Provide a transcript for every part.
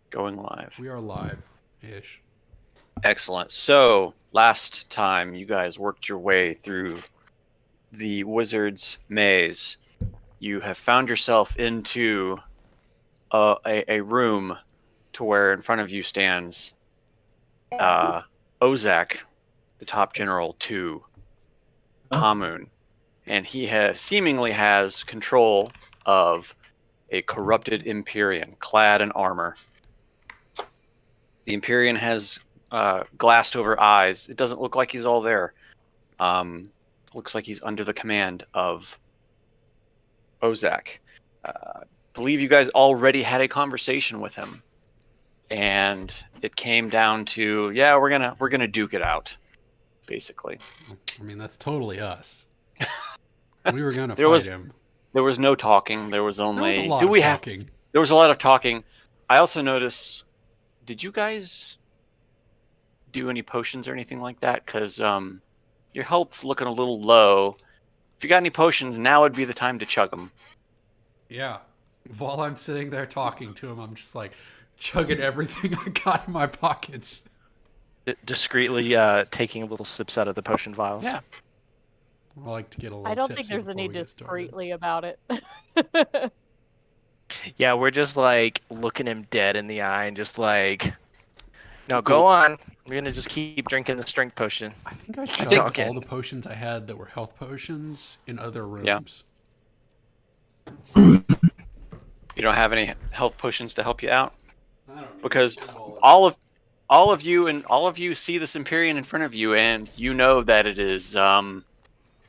Going live. We are live-ish. Excellent. So, last time you guys worked your way through the wizard's maze, you have found yourself into a room to where in front of you stands Ozak, the top general to Tamun, and he seemingly has control of a corrupted Empyrean clad in armor. The Empyrean has glassed over eyes. It doesn't look like he's all there. Looks like he's under the command of Ozak. Believe you guys already had a conversation with him, and it came down to, yeah, we're gonna duke it out, basically. I mean, that's totally us. We were gonna There fight was him. there was no talking. There was There was only a lot of talking. there was a lot of talking. I also noticed. Did you guys do any potions or anything like that? Because your health's looking a little low. If you got any potions, now would be the time to chug them. Yeah. While I'm sitting there talking to him, I'm just like chugging everything I got in my pockets. Discreetly taking little sips out of the potion vials. Yeah. I like to get a little I don't tipsy think there's before any we get started. discreetly about it. Yeah, we're just like looking him dead in the eye and just like, no, go on. We're gonna just keep drinking the strength potion. I think I chugged Okay. all the potions I had that were health potions in other rooms. Yeah. You don't have any health potions to help you out? I don't need Because to do all of you see this Empyrean in front of you, and you know that it is not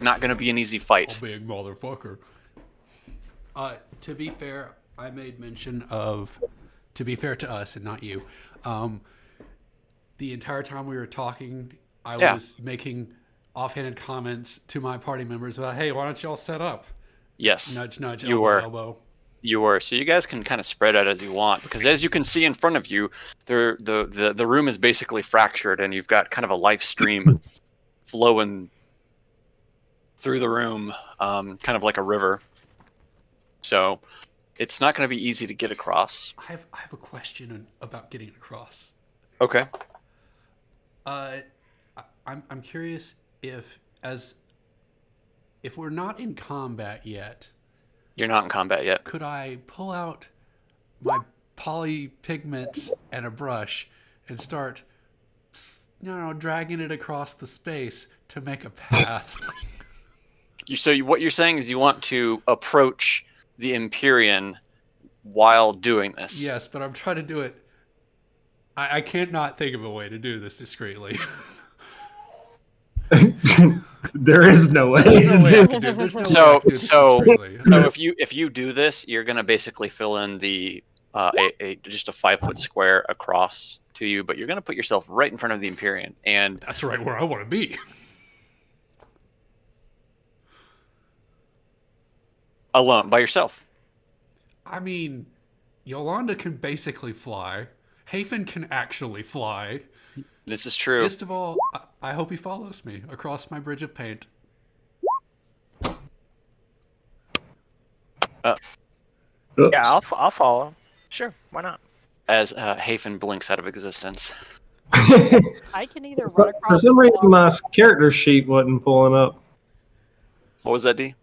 going to be an easy fight. a big motherfucker. To be fair, I made mention of, to be fair to us and not you, the entire time we were talking, I Yeah. was making offhanded comments to my party members about, hey, why don't y'all set up? Yes, Nudge, nudge, You elbow, were. elbow. you were. So you guys can kind of spread out as you want, because as you can see in front of you, the room is basically fractured, and you've got kind of a life stream flowing through the room, kind of like a river. So it's not going to be easy to get across. I have a question about getting across. Okay. I'm curious if we're not in combat yet, You're not in combat yet. could I pull out my poly pigments and a brush and start, dragging it across the space to make a path? What you're saying is you want to approach the Empyrean while doing this. Yes, but I'm trying to do it. I can't not think of a way to do this discreetly. There is no way. There's no way I can do. There's no way I can do this discreetly. So if you do this, you're gonna basically fill in the just a 5-foot square across to you, but you're gonna put yourself right in front of the Empyrean, and That's right where I want to be. alone by yourself. I mean, Yolanda can basically fly. Hafen can actually fly. This is true. Least of all, I hope he follows me across my bridge of paint. Yeah, I'll follow. Sure, why not? As Hafen blinks out of existence. I can either run For across some the reason, water. my character sheet wasn't pulling up. What was that, D?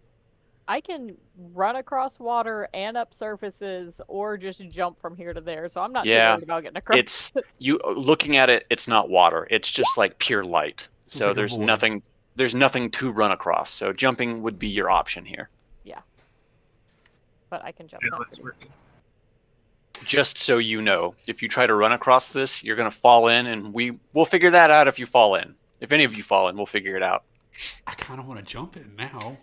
I can run across water and up surfaces, or just jump from here to there. So I'm not too Yeah, worried about getting across. It's you looking at it. It's not water. It's just like pure light. It's So like a there's void. nothing. There's nothing to run across. So jumping would be your option here. But I can jump. Yeah, that. that's working. Just so you know, if you try to run across this, you're gonna fall in, and we'll figure that out if you fall in. If any of you fall in, we'll figure it out. I kind of want to jump in now.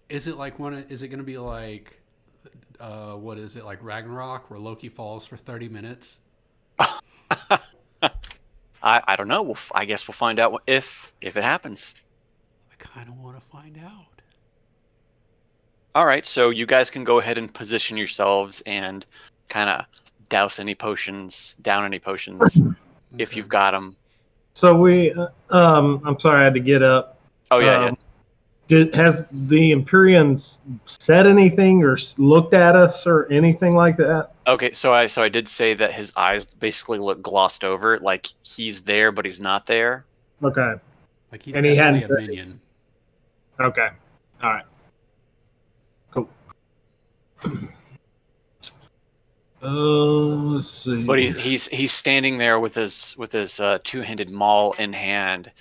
Is it like one? Is it going to be like, what is it, like Ragnarok, where Loki falls for 30 minutes? I don't know. I guess we'll find out if it happens. I kind of want to find out. All right, so you guys can go ahead and position yourselves and kind of douse any potions, down any potions if Okay. you've got them. So I'm sorry I had to get up. Oh yeah, yeah. Has the Empyreans said anything or looked at us or anything like that? Okay, so I did say that his eyes basically look glossed over, like he's there but he's not there. Okay. Like he's And he definitely a hadn't- minion. Okay. All right. Cool. Let's see. But he's standing there with his two-handed maul in hand,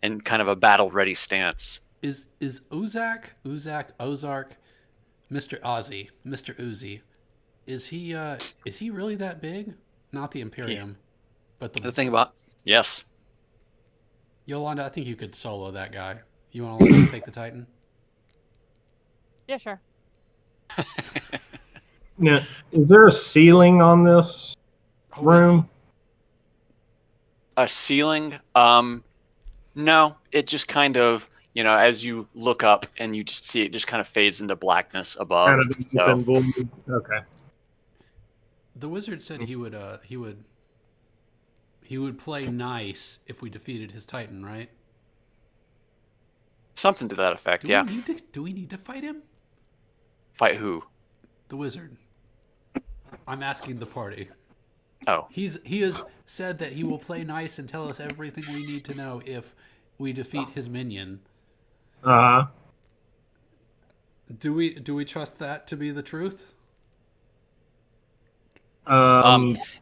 in kind of a battle-ready stance. Is Uzak, Ozark, Mr. Ozzy, Mr. Uzi? Is he really that big? Not the Imperium, but The the thing about yes, Yolanda. I think you could solo that guy. You want to let us take the Titan? Yeah, sure. Now, is there a ceiling on this Oh, wait. room? a ceiling. No, it just kind of as you look up and you just see it just kind of fades into blackness above. Kind of So open void? Okay. The wizard said he would play nice if we defeated his Titan, right? something to that effect. Do Yeah. we need to fight him? Fight who? The wizard. I'm asking the party. Oh, He has said that he will play nice and tell us everything we need to know if we defeat his minion. Uh-huh. Do we trust that to be the truth?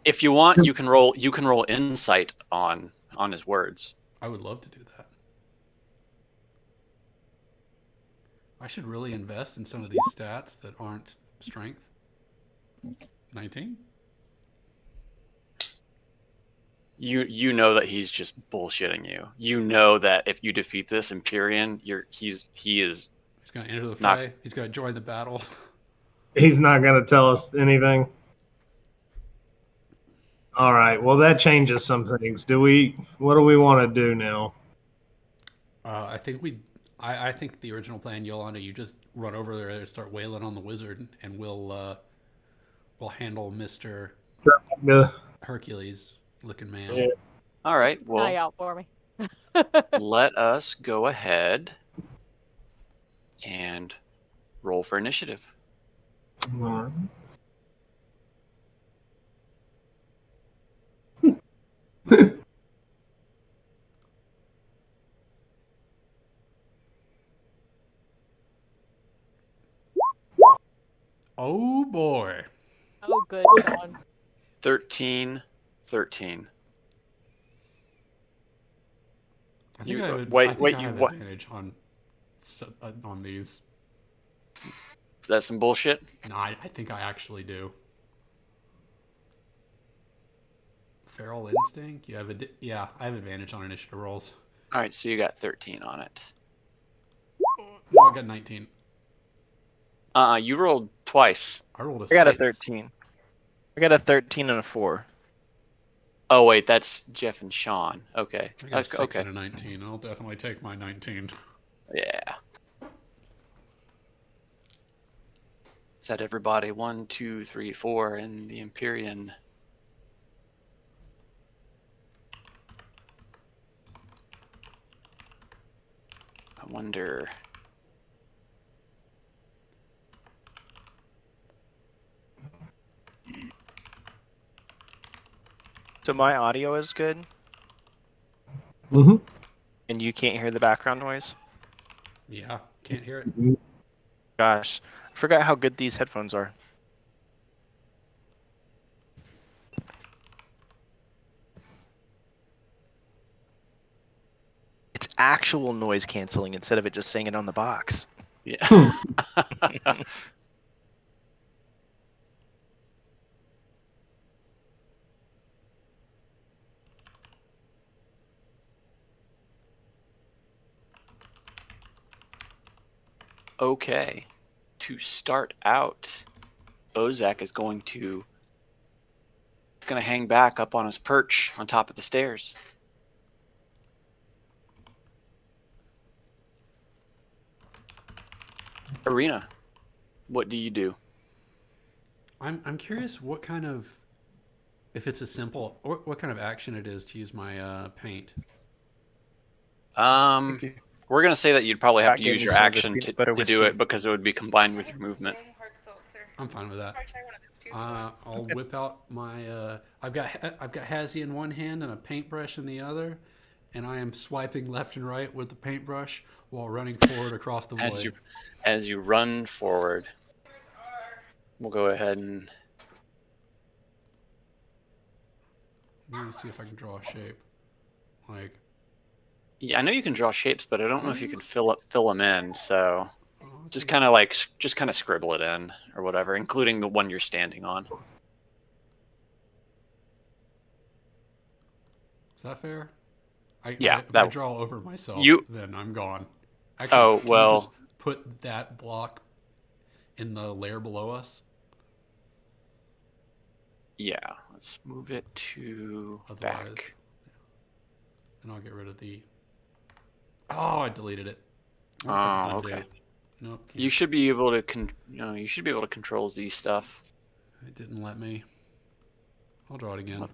if you want, you can roll insight on his words. I would love to do that. I should really invest in some of these stats that aren't strength. 19? You know that he's just bullshitting you. You know that if you defeat this Empyrean, he is He's going to enter the Not- fray. He's going to join the battle. He's not going to tell us anything. All right. Well, that changes some things. What do we want to do now? I think the original plan, Yolanda, you just run over there and start wailing on the wizard, and we'll handle Mr. The- Hercules looking man. Yeah. all right. Eye Well, out for me. let us go ahead and roll for initiative. All right. Oh boy. Oh, good, Sean. 13. I think You- I have, wait, I think wait, I you have what? advantage on these. Is that some bullshit? No, I think I actually do. Feral instinct. Yeah, I have advantage on initiative rolls. All right, so you got 13 on it. No, I got 19. You rolled twice. I rolled a I got a 6. 13. I got a 13 and a 4. Oh wait, that's Jeff and Sean. Okay. I got a 6 Okay. and a 19. I'll definitely take my 19. Yeah. Is that everybody? 1, 2, 3, 4 in the Empyrean. I wonder. So my audio is good, Mm-hmm. and you can't hear the background noise? Yeah, can't hear it. Gosh, I forgot how good these headphones are. It's actual noise canceling instead of it just saying it on the box. Yeah. Okay. To start out, Ozak is going to hang back up on his perch on top of the stairs. Arena, what do you do? I'm curious what kind of, if it's a simple, or what kind of action it is to use my paint. We're gonna say that you'd probably have That to gave use me your some of this action peanut to butter do whiskey. it because it would be combined with your movement. I'm fine with that. I'll whip out my. I've got Hazy in one hand and a paintbrush in the other, and I am swiping left and right with the paintbrush while running forward across the wood. As you run forward, we'll go ahead and Let me see if I can draw a shape. Like, yeah, I know you can draw shapes, but I don't know if you can fill them in. So oh, just okay. kind of scribble it in or whatever, including the one you're standing on. Is that fair? Yeah, if I draw over myself, you- then I'm gone. Actually, Oh, can you well. just put that block in the layer below us? Yeah, let's move it to Otherwise, back. and I'll get rid of the. Oh, I deleted it. What if Oh, I can undo? okay. Nope. You Can't. should be able to you should be able to control Z stuff. It didn't let me. I'll draw it again.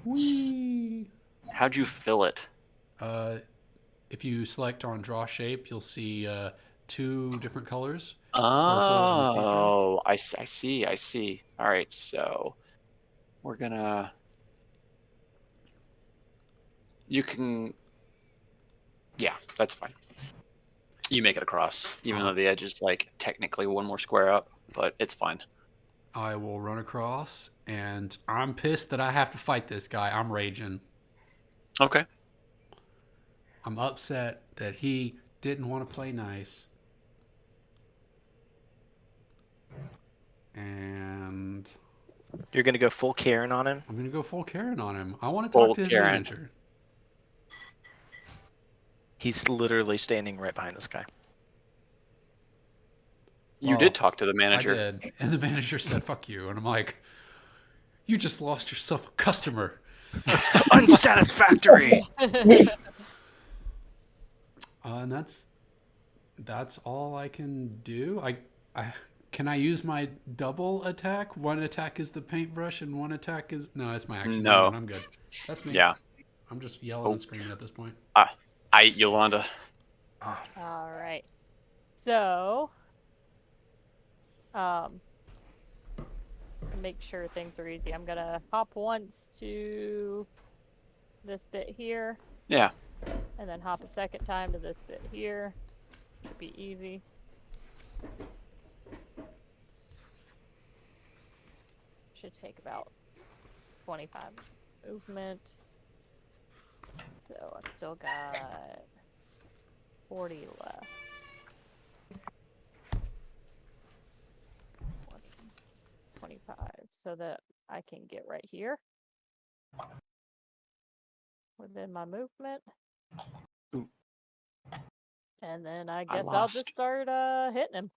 Whee! How'd you fill it? If you select on draw shape, you'll see 2 different colors. Oh, I see. All right, so we're gonna. You can. Yeah, that's fine. You make it across, even though the edge is like technically one more square up, but it's fine. I will run across, and I'm pissed that I have to fight this guy. I'm raging. Okay. I'm upset that he didn't want to play nice. And You're gonna go full Karen on him. I'm going to go full Karen on him. I want to Full talk to his Karen. manager. He's literally standing right behind this guy. You Oh, did talk to the I manager. did. And the manager said, fuck you. And I'm like, you just lost yourself a customer. Unsatisfactory. And that's all I can do. Can I use my double attack? One attack is the paintbrush, and one attack is it's my action. No. I'm good. That's me. Yeah. I'm just yelling and screaming at this point. Yolanda. All right. So, make sure things are easy. I'm gonna hop once to this bit here, Yeah. and then hop a second time to this bit here. Should be easy. Should take about 25 movement. So I've still got 40 left. 20, 25, so that I can get right here within my movement. Ooh. And then I I guess I'll lost. just start hitting him.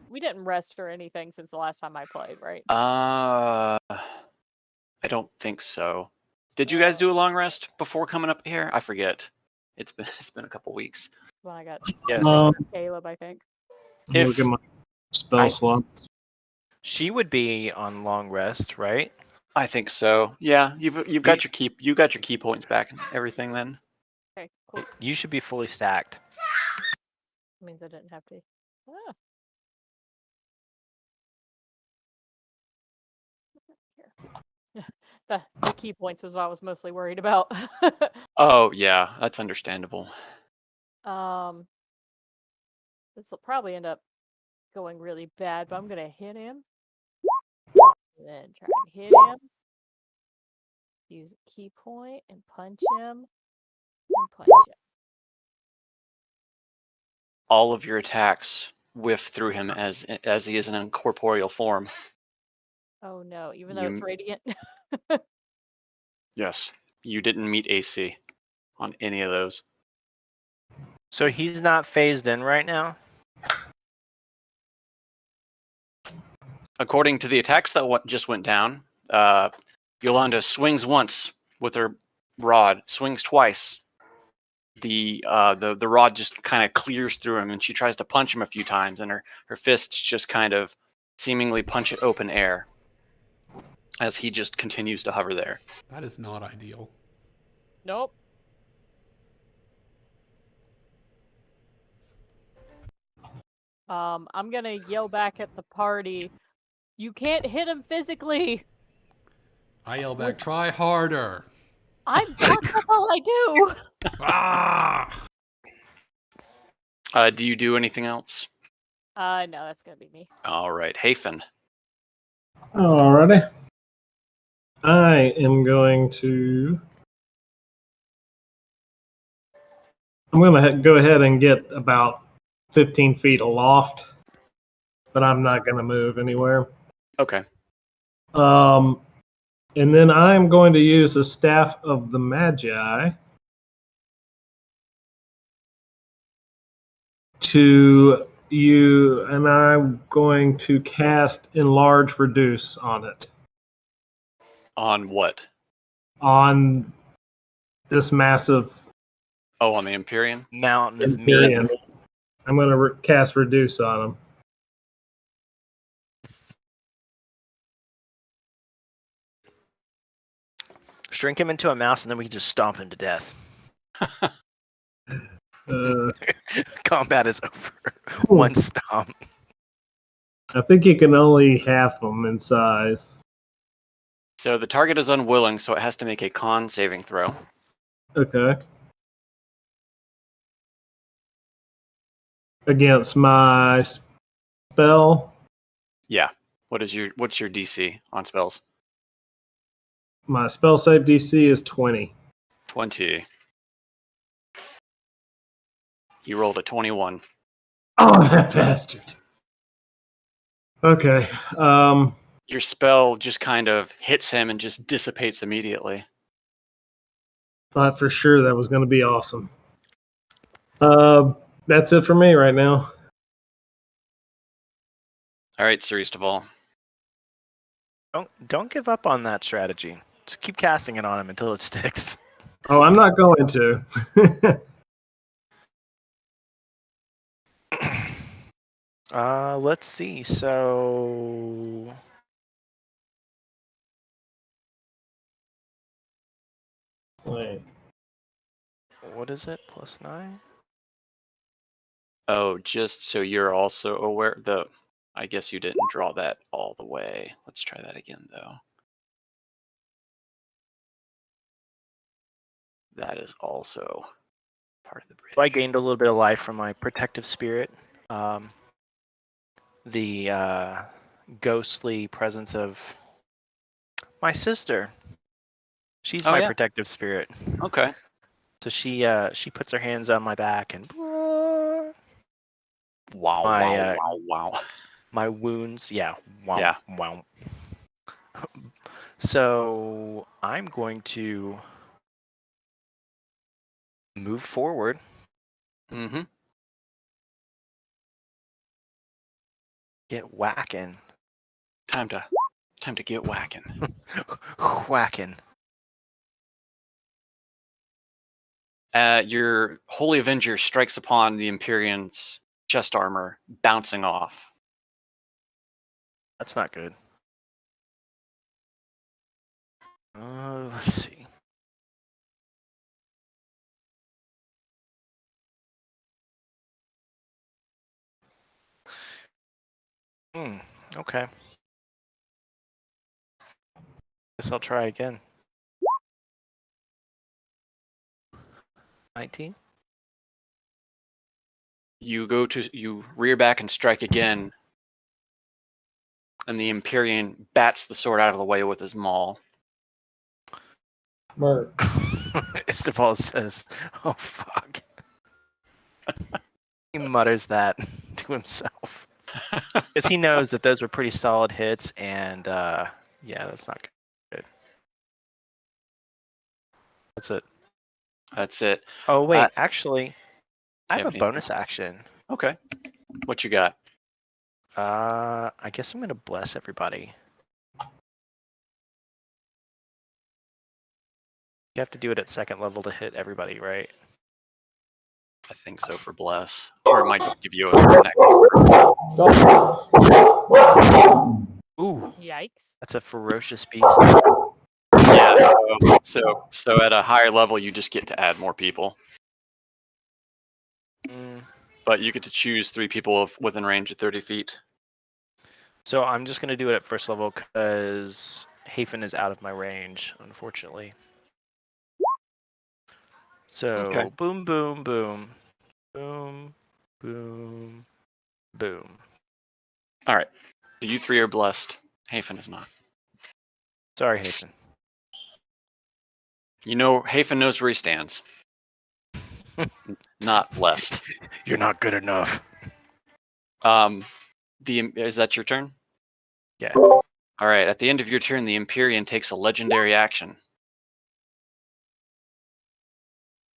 We didn't rest or anything since the last time I played, right? I don't think so. Did you guys do a long rest before coming up here? I forget. It's been a couple weeks. When I got Yes. Caleb, I think. If- Look at my spell slot. She would be on long rest, right? I think so. Yeah, you've got your key points back and everything then. Okay, cool. You should be fully stacked. Means I didn't have to. Ah. Here. The key points was what I was mostly worried about. Oh yeah, that's understandable. This will probably end up going really bad, but I'm gonna hit him. And then try and hit him. Use a key point and punch him. And punch him. All of your attacks whiff through him as he is in a corporeal form. Oh no, even though it's radiant. Yes, you didn't meet AC on any of those. So he's not phased in right now? According to the attacks that just went down, Yolanda swings once with her rod, swings twice. The rod just kind of clears through him, and she tries to punch him a few times, and her fists just kind of seemingly punch at open air as he just continues to hover there. That is not ideal. Nope. I'm gonna yell back at the party. You can't hit him physically. I yell back, try harder. That's all I do. Ah! Do you do anything else? No, that's gonna be me. All right, Hafen. Alrighty. I am going to. I'm going to go ahead and get about 15 feet aloft, but I'm not going to move anywhere. Okay. And then I'm going to use the Staff of the Magi to you, and I'm going to cast Enlarge Reduce on it. On what? On this massive Oh, on the Empyrean? Mountain of Empyrean. meat. I'm going to cast Reduce on him. Shrink him into a mouse, and then we can just stomp him to death. Combat is over. One stomp. I think you can only half them in size. So the target is unwilling, so it has to make a con saving throw. Okay. Against my spell, Yeah. What's your DC on spells? my spell save DC is 20. 20. He rolled a 21. Oh, that bastard. Okay. Your spell just kind of hits him and just dissipates immediately. Thought for sure that was going to be awesome. That's it for me right now. All right, Sir Eastaval. Don't give up on that strategy. Just keep casting it on him until it sticks. Oh, I'm not going to. Let's see. So Wait. what is it? +9? Oh, just so you're also aware, I guess you didn't draw that all the way. Let's try that again, though. That is also part of the bridge. So I gained a little bit of life from my protective spirit. The ghostly presence of my sister. She's Oh, my yeah. protective spirit. Okay. So she puts her hands on my back and Wow, My, wow. my wounds. Yeah. Wow. Yeah. Wow. So I'm going to move forward. Mm-hmm. Get whacking. Time to get whacking. Whacking. Your Holy Avenger strikes upon the Empyrean's chest armor, bouncing off. That's not good. Let's see. Okay. Guess I'll try again. 19? You rear back and strike again, and the Empyrean bats the sword out of the way with his maul. Mark. Istebal says, "Oh fuck." He mutters that to himself because he knows that those were pretty solid hits, and yeah, that's not good. That's it. That's it. Oh wait, actually, I you have have a any- bonus action. Okay. What you got? I guess I'm gonna bless everybody. You have to do it at second level to hit everybody, right? I think so for bless, or it might just give you a neck. Ooh, Yikes. that's a ferocious beast. Yeah, Yeah. So at a higher level, you just get to add more people, but you get to choose 3 people within range of 30 feet. So I'm just gonna do it at first level because Hafen is out of my range, unfortunately. So Okay. boom, boom, boom, boom, boom, boom. All right. So you 3 are blessed. Hafen is not. Sorry, Hafen. You know, Hafen knows where he stands. Not blessed. You're not good enough. Is that your turn? Yeah. All right. At the end of your turn, the Empyrean takes a legendary action,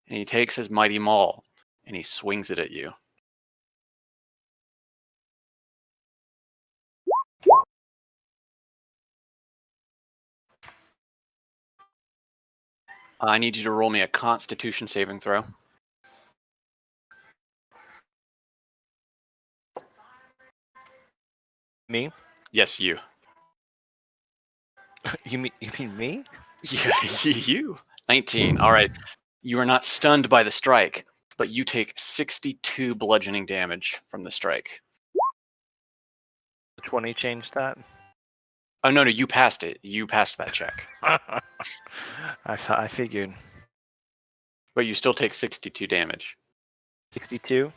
and he takes his mighty maul and he swings it at you. I need you to roll me a Constitution saving throw. Me? Yes, you. You mean me? Yeah, you. 19. All right. You are not stunned by the strike, but you take 62 bludgeoning damage from the strike. 20 changed that? Oh, no, you passed it. You passed that check. I figured. But you still take 62 damage. 62?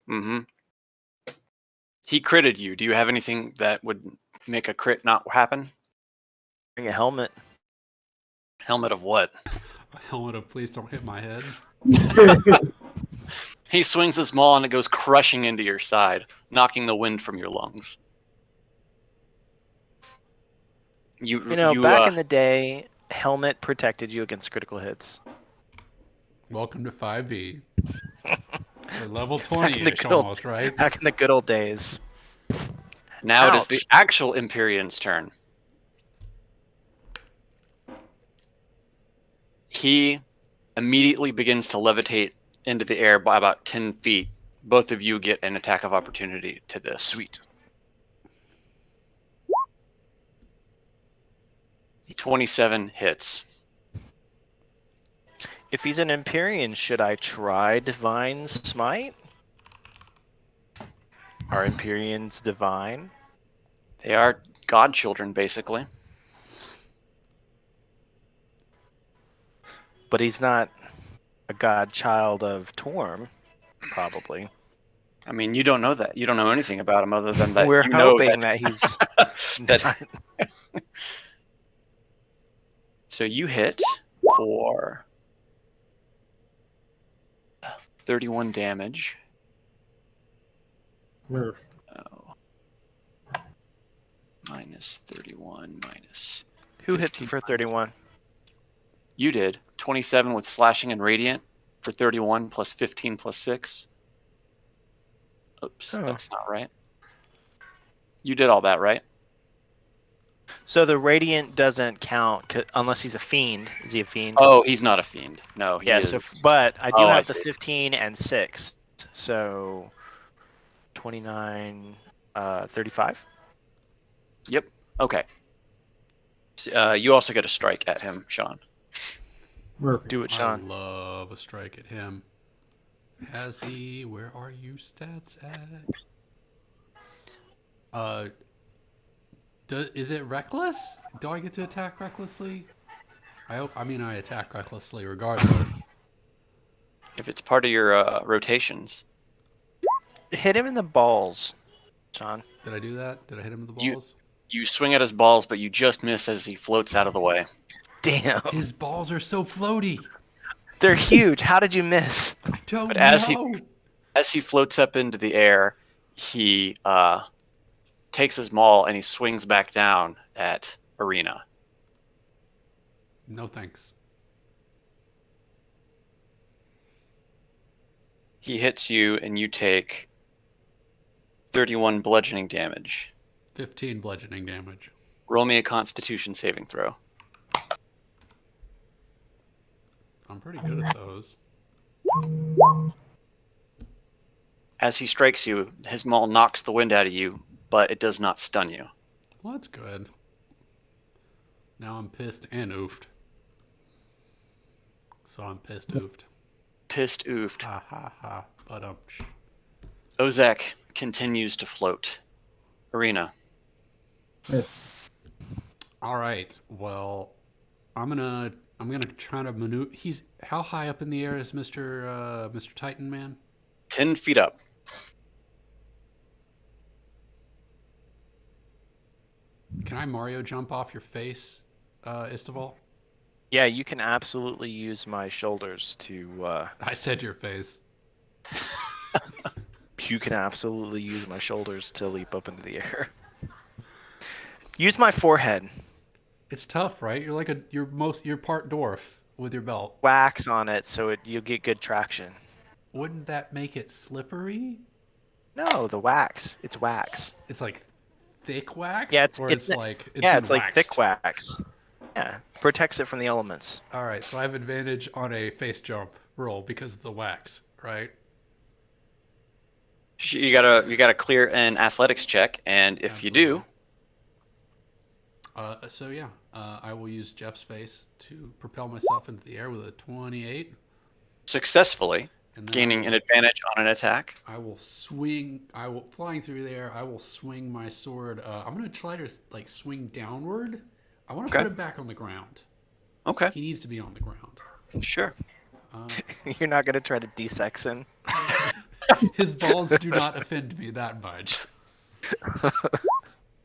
Mm-hmm. He critted you. Do you have anything that would make a crit not happen? Bring a helmet. Helmet of what? A helmet of please don't hit my head. He swings his maul and it goes crushing into your side, knocking the wind from your lungs. You know, back in the day, helmet protected you against critical hits. Welcome to 5e. We're level 20-ish almost, right? Back in the good old days. Now Ouch. it is the actual Empyrean's turn. He immediately begins to levitate into the air by about 10 feet. Both of you get an attack of opportunity to this. Sweet. 27 hits. If he's an Empyrean, should I try Divine Smite? Are Empyreans divine? They are godchildren, basically. But he's not a godchild of Torm, probably. I mean, you don't know that. You don't know anything about him other than that. We're you know hoping that he's that. So you hit for 31 damage. Murph. Oh. Minus 31 minus. Who hit 15 for 31? You did. 27 with slashing and radiant for 31 plus 15 plus 6. Oops, Oh. that's not right. You did all that, right? So the Radiant doesn't count unless he's a fiend. Is he a fiend? Oh, he's not a fiend. No, he yeah. is. So, but I do Oh, I have the see. 15 and 6. So 29, 35. Yep. Okay. You also get a strike at him, Sean. Murphy. Do it, I Sean. love a strike at him. Has he? Where are you stats at? Is it reckless? Do I get to attack recklessly? I mean, I attack recklessly regardless. If it's part of your rotations. Hit him in the balls, Sean. Did I do that? Did I hit him with the You- balls? You swing at his balls, but you just miss as he floats out of the way. Damn. His balls are so floaty. They're huge. How did you miss? I don't But know. as he floats up into the air, he takes his maul and he swings back down at Arena. No thanks. He hits you and you take 31 bludgeoning damage. 15 bludgeoning damage. Roll me a Constitution saving throw. I'm pretty good at those. As he strikes you, his maul knocks the wind out of you, but it does not stun you. Well, that's good. Now I'm pissed and oofed. So I'm pissed oofed. Pissed oofed. Ha ha ha. But Ozek continues to float. Arena. all right. Well, I'm gonna try to maneuver. He's how high up in the air is Mr. Titan Man? 10 feet up. Can I Mario jump off your face, Istival? Yeah, you can absolutely use my shoulders to. I said your face. You can absolutely use my shoulders to leap up into the air. Use my forehead. It's tough, right? You're like you're part dwarf with your belt. Wax on it so you'll get good traction. Wouldn't that make it slippery? No, the wax. It's wax. It's like thick wax. Yeah, or it's like yeah, been it's like thick waxed? wax. Yeah, protects it from the elements. All right, so I have advantage on a face jump roll because of the wax, right? You gotta clear an athletics check, and if you do, So yeah, I will use Jeff's face to propel myself into the air with a 28, successfully and then gaining an advantage on an attack. I will swing. Flying through there. I will swing my sword. I'm gonna try to like swing downward. I want to Okay. put him back on the ground. Okay, He needs to be on the ground. sure. You're not gonna try to de-sex him. His balls do not offend me that much.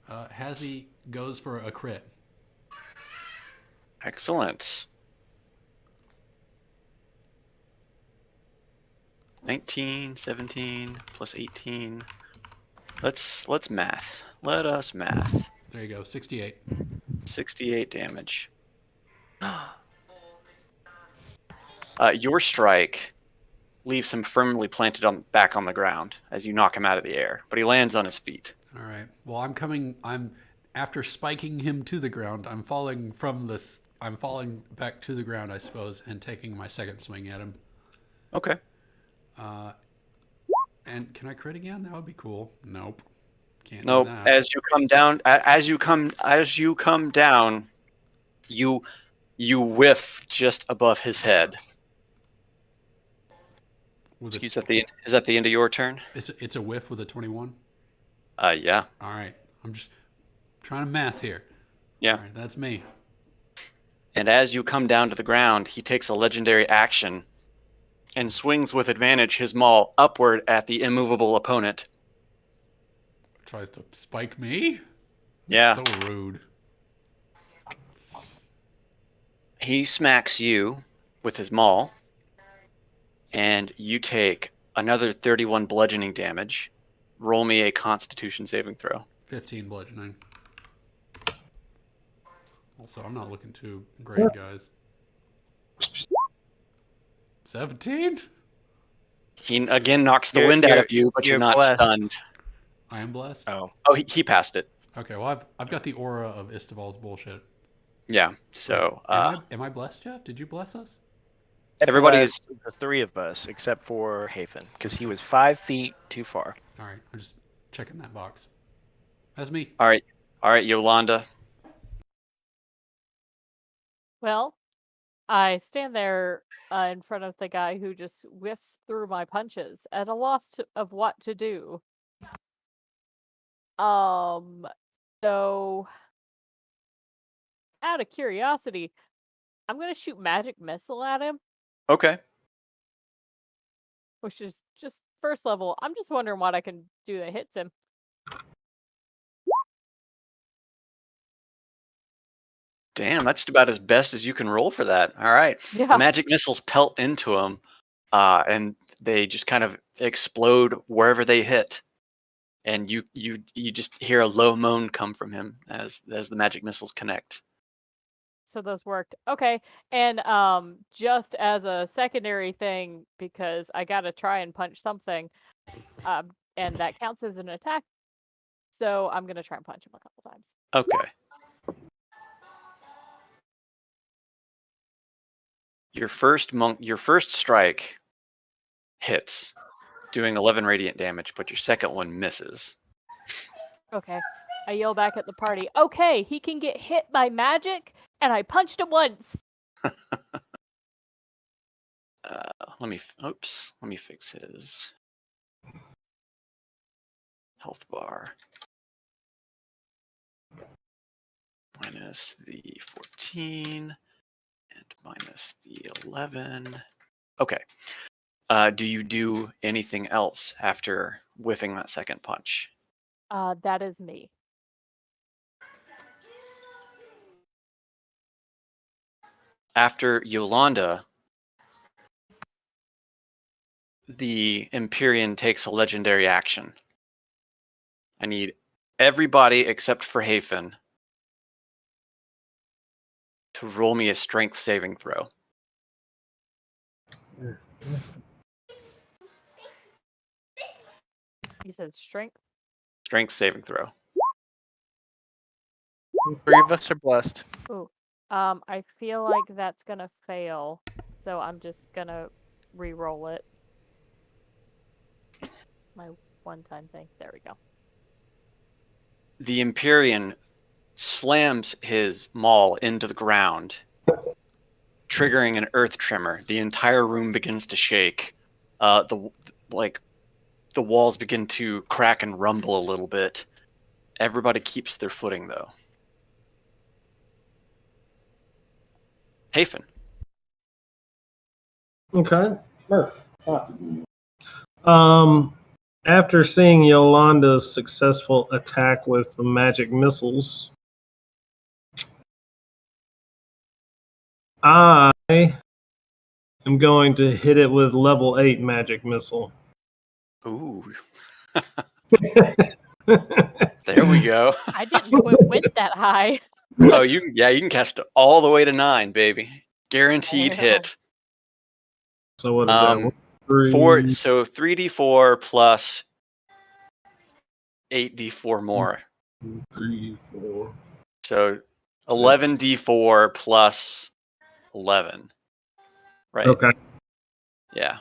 Hazzy goes for a crit. Excellent. 19, 17, plus 18. Let's math. Let us math. There you go, 68. 68 damage. Your strike leaves him firmly planted back on the ground as you knock him out of the air, but he lands on his feet. All right. Well, I'm after spiking him to the ground. I'm falling back to the ground, I suppose, and taking my second swing at him. Okay. And can I crit again? That would be cool. Nope. Can't Nope. do that. As you come down, you whiff just above his head. With a, Is that the end of your turn? it's a whiff with a 21. Yeah. All right. I'm just trying to math here. Yeah. All right, that's me. And as you come down to the ground, he takes a legendary action and swings with advantage his maul upward at the immovable opponent. Tries to spike me? Yeah. So rude. He smacks you with his maul, and you take another 31 bludgeoning damage. Roll me a Constitution saving throw. 15 bludgeoning. Also, I'm not looking too great, guys. 17? He again knocks the You're- wind out you're- of you, but you're you're not blessed. stunned. I am blessed? Oh, Oh, he passed it. Okay, well, I've got the aura of Istival's bullshit. Yeah. So Am I blessed, Jeff? Did you bless us? everybody is blessed the three of us except for Hafen because he was 5 feet too far. All right, I'm just checking that box. That's me. all right. All right, Yolanda. Well, I stand there in front of the guy who just whiffs through my punches at a loss of what to do. So out of curiosity, I'm gonna shoot magic missile at him, Okay. which is just first level. I'm just wondering what I can do that hits him. Damn, that's about as best as you can roll for that. All right. The Yeah. magic missiles pelt into him, and they just kind of explode wherever they hit. And you just hear a low moan come from him as the magic missiles connect. So those worked. Okay. And just as a secondary thing, because I gotta try and punch something, and that counts as an attack. So I'm gonna try and punch him a couple times. Okay. Your first strike hits, doing 11 radiant damage, but your second one misses. Okay. I yell back at the party, okay, he can get hit by magic, and I punched him once. Let me. Oops. Let me fix his health bar. Minus the 14 and minus the 11. Okay. Do you do anything else after whiffing that second punch? That is me. After Yolanda, the Empyrean takes a legendary action. I need everybody except for Hafen to roll me a strength saving throw. You said strength. Strength saving throw. 3 of us are blessed. Ooh. I feel like that's gonna fail, so I'm just gonna re-roll it. My one-time thing. There we go. The Empyrean slams his maul into the ground, triggering an earth tremor. The entire room begins to shake. The walls begin to crack and rumble a little bit. Everybody keeps their footing, though. Hafen. Okay. Murph. After seeing Yolanda's successful attack with the magic missiles, I am going to hit it with level 8 magic missile. Ooh. There we go. I didn't know it went that high. Oh, you can cast it all the way to 9, baby. Guaranteed Damn. hit. So what is that? 3d4 plus 8d4 more. 3, 4. So 11d4 plus 11. Right? Okay. Yeah.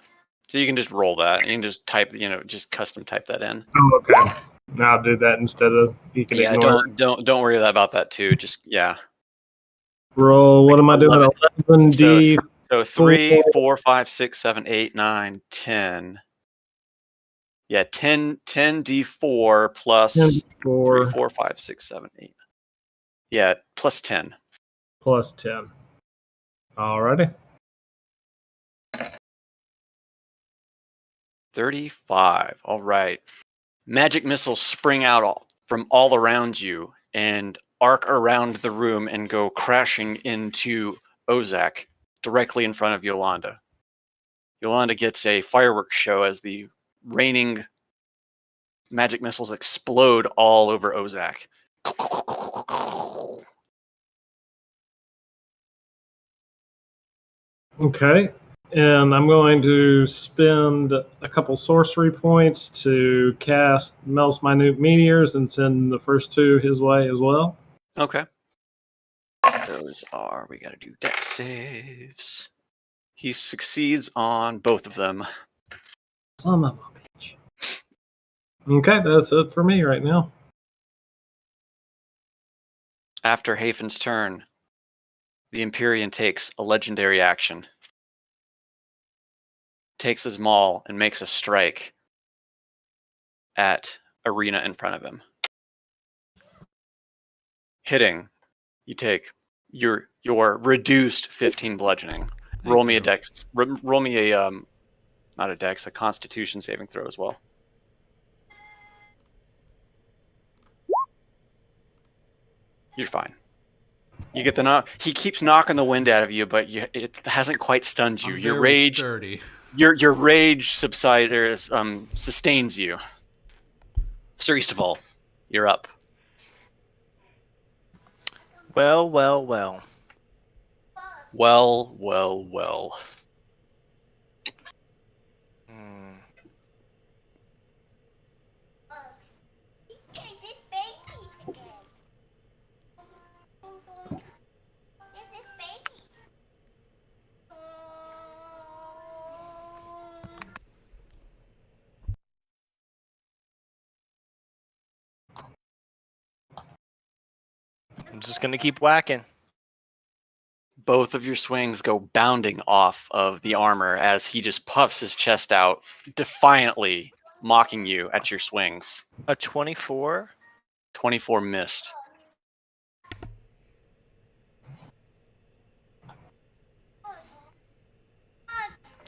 So you can just roll that. You can just type, just custom type that in. Oh, okay. I'll do that instead of you can Yeah, ignore. don't worry about that too. Just Roll. What am I doing? 11d. So 3, 4, 5, 6, 7, 8, 9, 10. Yeah, 10d4 plus 3, 4 4, 5, 6, 7, 8. Yeah, plus 10. plus 10. Alrighty. 35. All right. Magic missiles spring out from all around you and arc around the room and go crashing into Ozak directly in front of Yolanda. Yolanda gets a fireworks show as the raining magic missiles explode all over Ozak. Okay. And I'm going to spend a couple sorcery points to cast Mel's Minute Meteors and send the first 2 his way as well. Okay. Those are, we gotta do dex saves. He succeeds on both of them. Son of a bitch. Okay, that's it for me right now. After Hafen's turn, the Empyrean takes a legendary action. Takes his maul and makes a strike at Arena in front of him. Hitting, you take your reduced 15 bludgeoning. Roll me a dex. Roll me a not a dex, a Constitution saving throw as well. You're fine. You get the knock. He keeps knocking the wind out of you, but it hasn't quite stunned you. I'm Your very rage, sturdy. your rage sustains you. Sir Eastival, you're up. Well. Well. Hmm. I'm just gonna keep whacking. Both of your swings go bounding off of the armor as he just puffs his chest out, defiantly mocking you at your swings. A 24. 24 missed.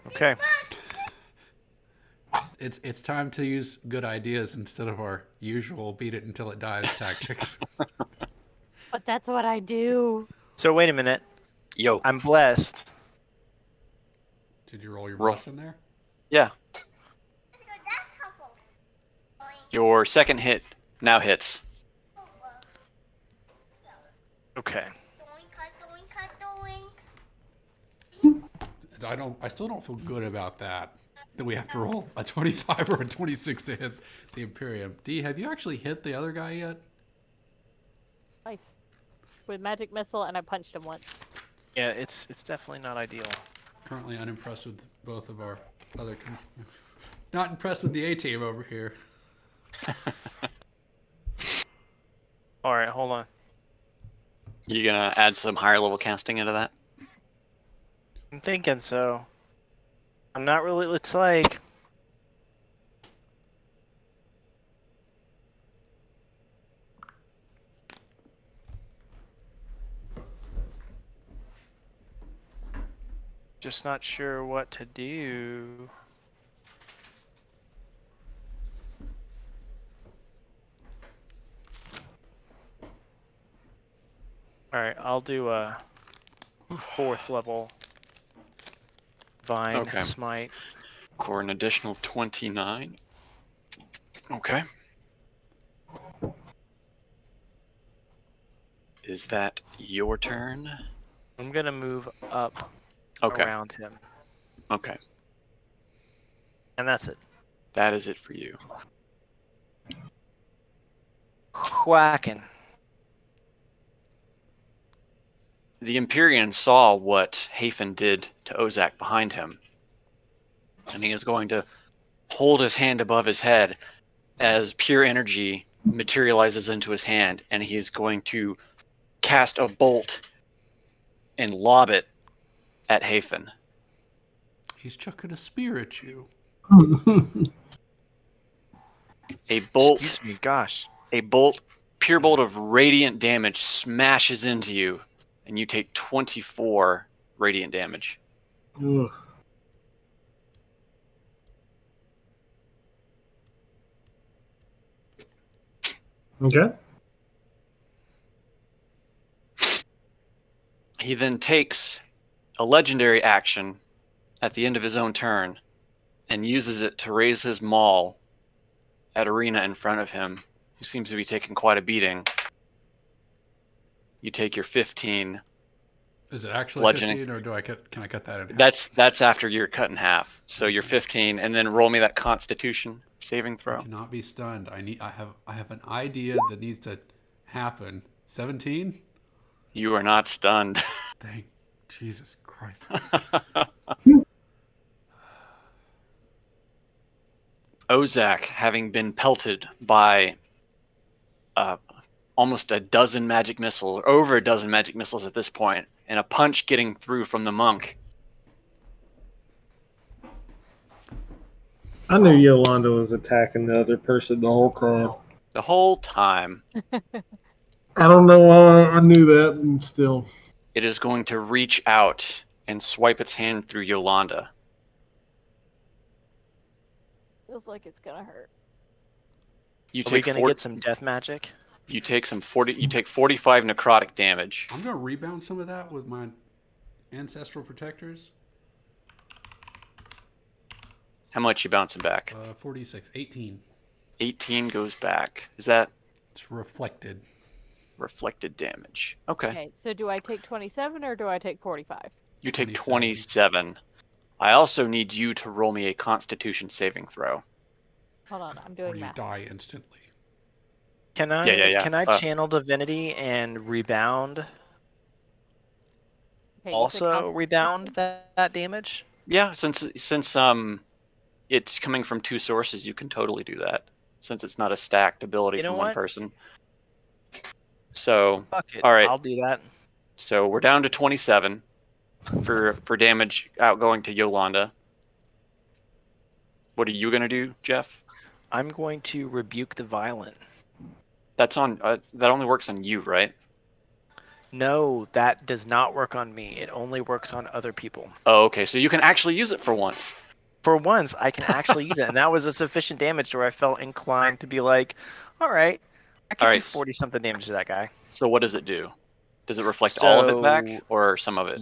Okay. It's time to use good ideas instead of our usual beat it until it dies tactics. But that's what I do. So wait a minute. Yo. I'm blessed. Did you roll your Roll. bless in there? Yeah. Your second hit now hits. Okay. I still don't feel good about that. That we have to roll a 25 or a 26 to hit the Imperium. D, have you actually hit the other guy yet? Nice. With magic missile, and I punched him once. Yeah, it's definitely not ideal. Currently unimpressed with both of our other. Not impressed with the A team over here. All right, hold on. You gonna add some higher level casting into that? I'm thinking so. I'm not really. It's like. Just not sure what to do. Alright, I'll do a 4th level Vine Okay. Smite. For an additional 29. Okay. Is that your turn? I'm gonna move up Okay. around him. Okay. And that's it. That is it for you. Whacking. The Empyrean saw what Hafen did to Ozak behind him, and he is going to hold his hand above his head as pure energy materializes into his hand, and he is going to cast a bolt and lob it at Hafen. He's chucking a spear at you. A bolt, Excuse me, gosh. pure bolt of radiant damage smashes into you, and you take 24 radiant damage. Ugh. Okay. He then takes a legendary action at the end of his own turn and uses it to raise his maul at Arena in front of him, who seems to be taking quite a beating. You take your 15. Is it actually Bludgeoning. 15 or can I cut that in half? That's after you're cut in half. So you're 15, and then roll me that Constitution saving I throw. cannot be stunned. I have an idea that needs to happen. 17? You are not stunned. Thank Jesus Christ. Ozak, having been pelted by almost a dozen magic missiles, or over a dozen magic missiles at this point, and a punch getting through from the monk. I knew Yolanda was attacking the other person the whole time. The whole time, I don't know why I knew that, and still. it is going to reach out and swipe its hand through Yolanda. Feels like it's gonna hurt. You Are we take gonna get some death magic? You take 45 necrotic damage. I'm going to rebound some of that with my ancestral protectors. How much you bouncing back? 46, 18. 18 goes back. Is that It's reflected. reflected damage? Okay. Okay, so do I take 27 or do I take 45? You take 27. 27. I also need you to roll me a Constitution saving throw. Hold on, I'm Or doing you math. die instantly. Can I Yeah. can I channel divinity and rebound? Okay, you said Also Constitution? rebound that damage? Yeah, since it's coming from two sources, you can totally do that. Since it's not a stacked ability You know from one what? person. So Fuck it. All right. I'll do that. So we're down to 27. for damage outgoing to Yolanda. What are you gonna do, Jeff? I'm going to rebuke the violent. That's on. That only works on you, right? No, that does not work on me. It only works on other people. Oh, okay. So you can actually use it for once. For once, I can actually use it, and that was a sufficient damage to where I felt inclined to be like, all right, I can All do right. 40-something damage to that guy. So what does it do? Does it reflect all of it back, So- or some of it?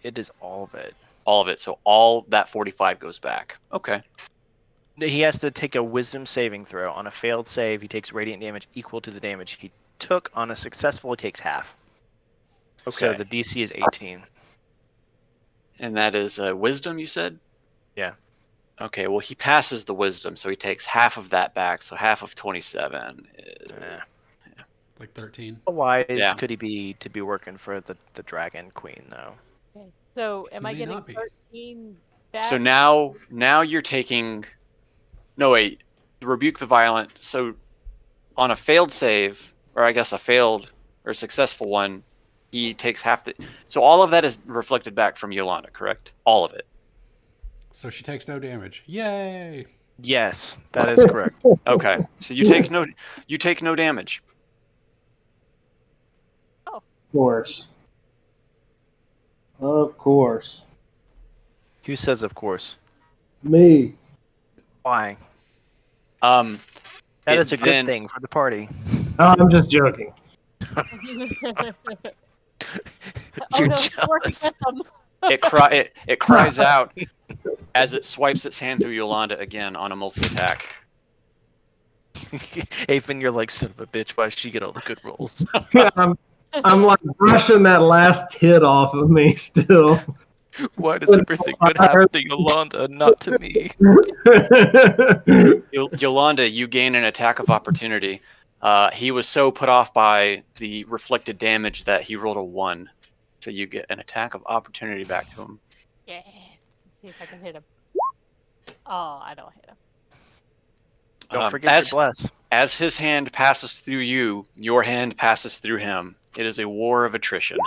It is all of it. All of it. So all that 45 goes back. Okay. He has to take a wisdom saving throw. On a failed save, he takes radiant damage equal to the damage he took. On a successful, he takes half. Okay. So the DC is 18. And that is wisdom, you said? Yeah. Okay, well, he passes the wisdom, so he takes half of that back. So half of 27 is... Like 13. How wise Yeah. could he be to be working for the Dragon Queen, though? Okay. So am He I may getting not be. 13 back? So now you're taking... No, wait. Rebuke the violent. So on a failed save, or I guess a failed or successful one, he takes half the... So all of that is reflected back from Yolanda, correct? All of it. So she takes no damage. Yay! Yes, that is correct. Okay. So you take no damage. Of course. Of course. Who says of course? Me. Why? That That is a good thing for the party. Oh, I'm just joking. Oh You're no, jealous. working with them. It cries out as it swipes its hand through Yolanda again on a multi-attack. Apen, you're like, son of a bitch, why does she get all the good rolls? I'm like brushing that last hit off of me still. Why does everything good happen to Yolanda and not to me? Yolanda, you gain an attack of opportunity. He was so put off by the reflected damage that he rolled a 1. So you get an attack of opportunity back to him. Yes. Let's see if I can hit him. Oh, I don't hit him. Don't forget your bless. As his hand passes through you, your hand passes through him. It is a war of attrition.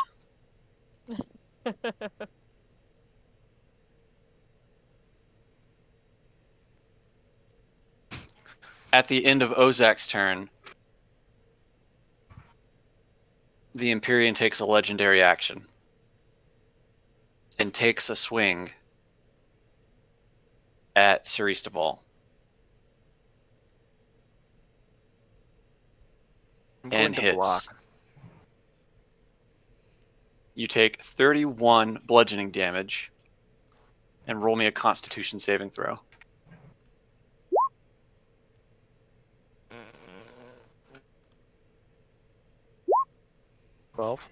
At the end of Ozak's turn, the Empyrean takes a legendary action and takes a swing at Siristaval. I'm going And to hits. block. You take 31 bludgeoning damage and roll me a Constitution saving throw. 12.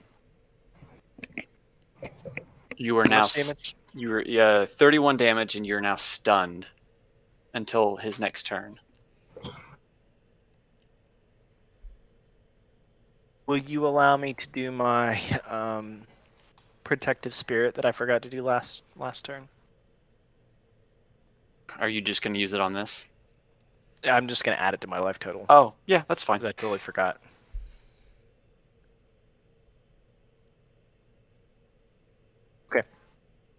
You are How now much damage? you were 31 damage, and you're now stunned until his next turn. Will you allow me to do my protective spirit that I forgot to do last turn? Are you just going to use it on this? I'm just gonna add it to my life total. Oh, yeah, that's fine. 'Cause I totally forgot. Okay.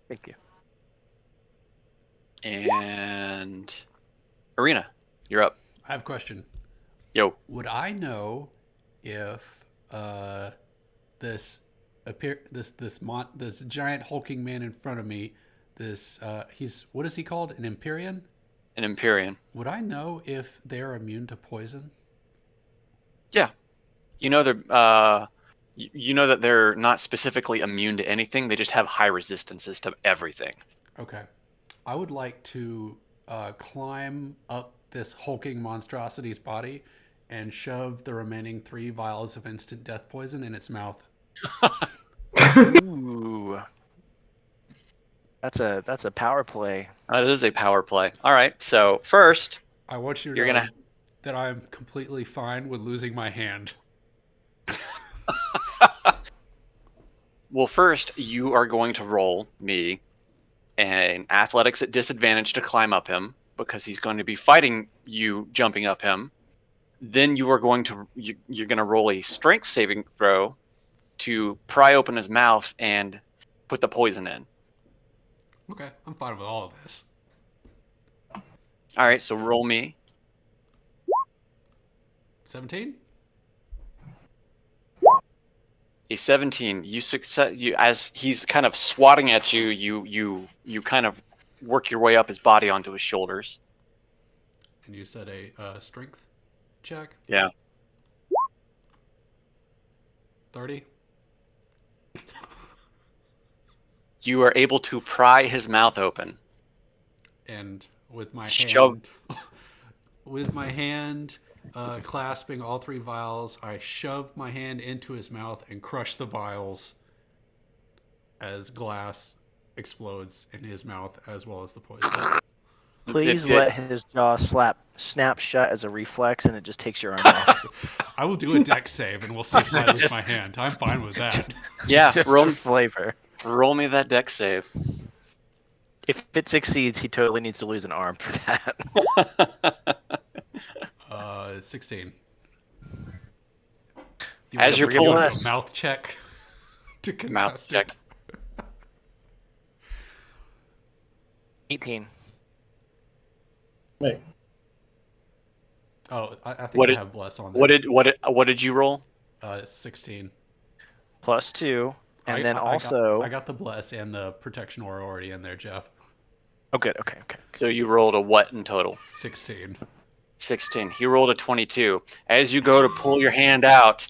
Thank you. And Arena, you're up. I have a question. Yo, Would I know if this giant hulking man in front of me, he's what is he called? An Empyrean? an Empyrean. Would I know if they're immune to poison? Yeah, you know you know that they're not specifically immune to anything. They just have high resistances to everything. Okay. I would like to climb up this hulking monstrosity's body and shove the remaining 3 vials of instant death poison in its mouth. Ooh. That's a power play. That is a power play. All right, so first, I want you to You're know gonna- that I'm completely fine with losing my hand. well, first you are going to roll me an athletics at disadvantage to climb up him because he's going to be fighting you jumping up him. Then you're going to roll a strength saving throw to pry open his mouth and put the poison in. Okay, I'm fine with all of this. All right, so roll me. 17? A 17. You success. You as he's kind of swatting at you. You kind of work your way up his body onto his shoulders. And you said a strength check? Yeah. 30? You are able to pry his mouth open. And with my Shove. hand, with my hand clasping all 3 vials, I shove my hand into his mouth and crush the vials as glass explodes in his mouth as well as the poison. Please It- let his jaw snap shut as a reflex, and it just takes your arm off. I will do a deck save and we'll see if I lose my hand. I'm fine with that. Yeah. Just Roll. for flavor. Roll me that deck save. If it succeeds, he totally needs to lose an arm for that. 16. As you're We're gonna pulling- do a mouth check to contest Mouth check. it. 18. Wait. Oh, I think What I did- have bless on there. What did you roll? 16. Plus 2. And then I also. I got the bless and the protection aura already in there, Jeff. Oh, good. Okay. So you rolled a what in total? 16. 16. He rolled a 22. As you go to pull your hand out,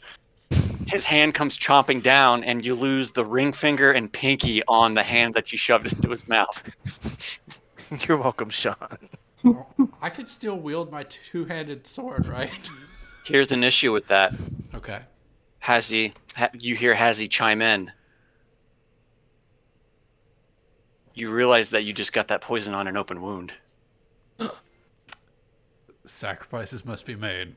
his hand comes chomping down, and you lose the ring finger and pinky on the hand that you shoved into his mouth. You're welcome, Sean. I could still wield my 2-handed sword, right? Here's an issue with that. Okay. You hear Hazzy chime in. You realize that you just got that poison on an open wound. Sacrifices must be made.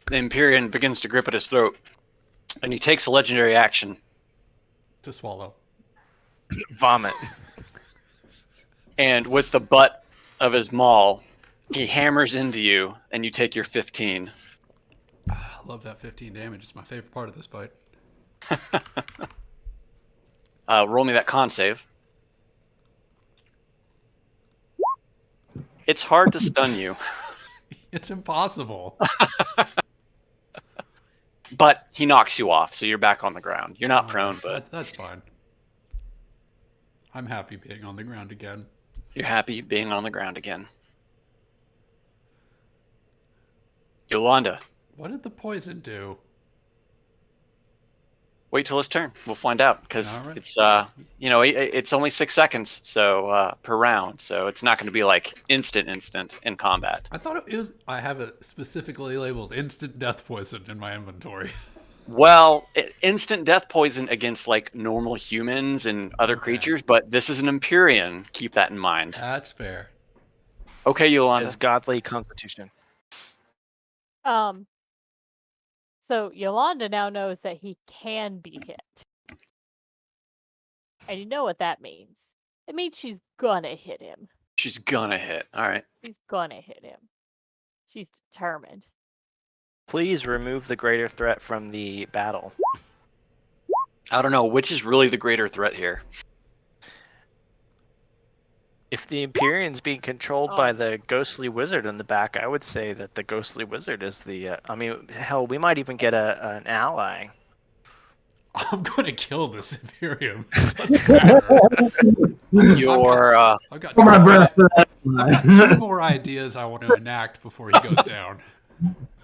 The Empyrean begins to grip at his throat, and he takes a legendary action. To swallow. Vomit. And with the butt of his maul, he hammers into you, and you take your 15. I love that 15 damage. It's my favorite part of this fight. Roll me that con save. It's hard to stun you, It's impossible. but he knocks you off, so you're back on the ground. You're not prone, but That's fine. I'm happy being on the ground again. you're happy being on the ground again. Yolanda, What did the poison do? wait till his turn. We'll find out, because All right. it's it's only 6 seconds per round, so it's not going to be like instant in combat. I thought it was. I have it specifically labeled instant death poison in my inventory. Well, instant death poison against like normal humans and other creatures, but this is an Empyrean. Keep that in mind. That's fair. Okay, Yolanda. His godly constitution. So Yolanda now knows that he can be hit. And you know what that means. It means she's gonna hit him. She's gonna hit. All right. She's gonna hit him. She's determined. Please remove the greater threat from the battle. I don't know which is really the greater threat here. If the Empyrean's being controlled Oh. by the ghostly wizard in the back, I would say that the ghostly wizard is the. I mean, hell, we might even get an ally. I'm gonna kill this Imperium. It doesn't matter. Your I've got Hold my breath for that. I've got 2 more ideas I want to enact before he goes down.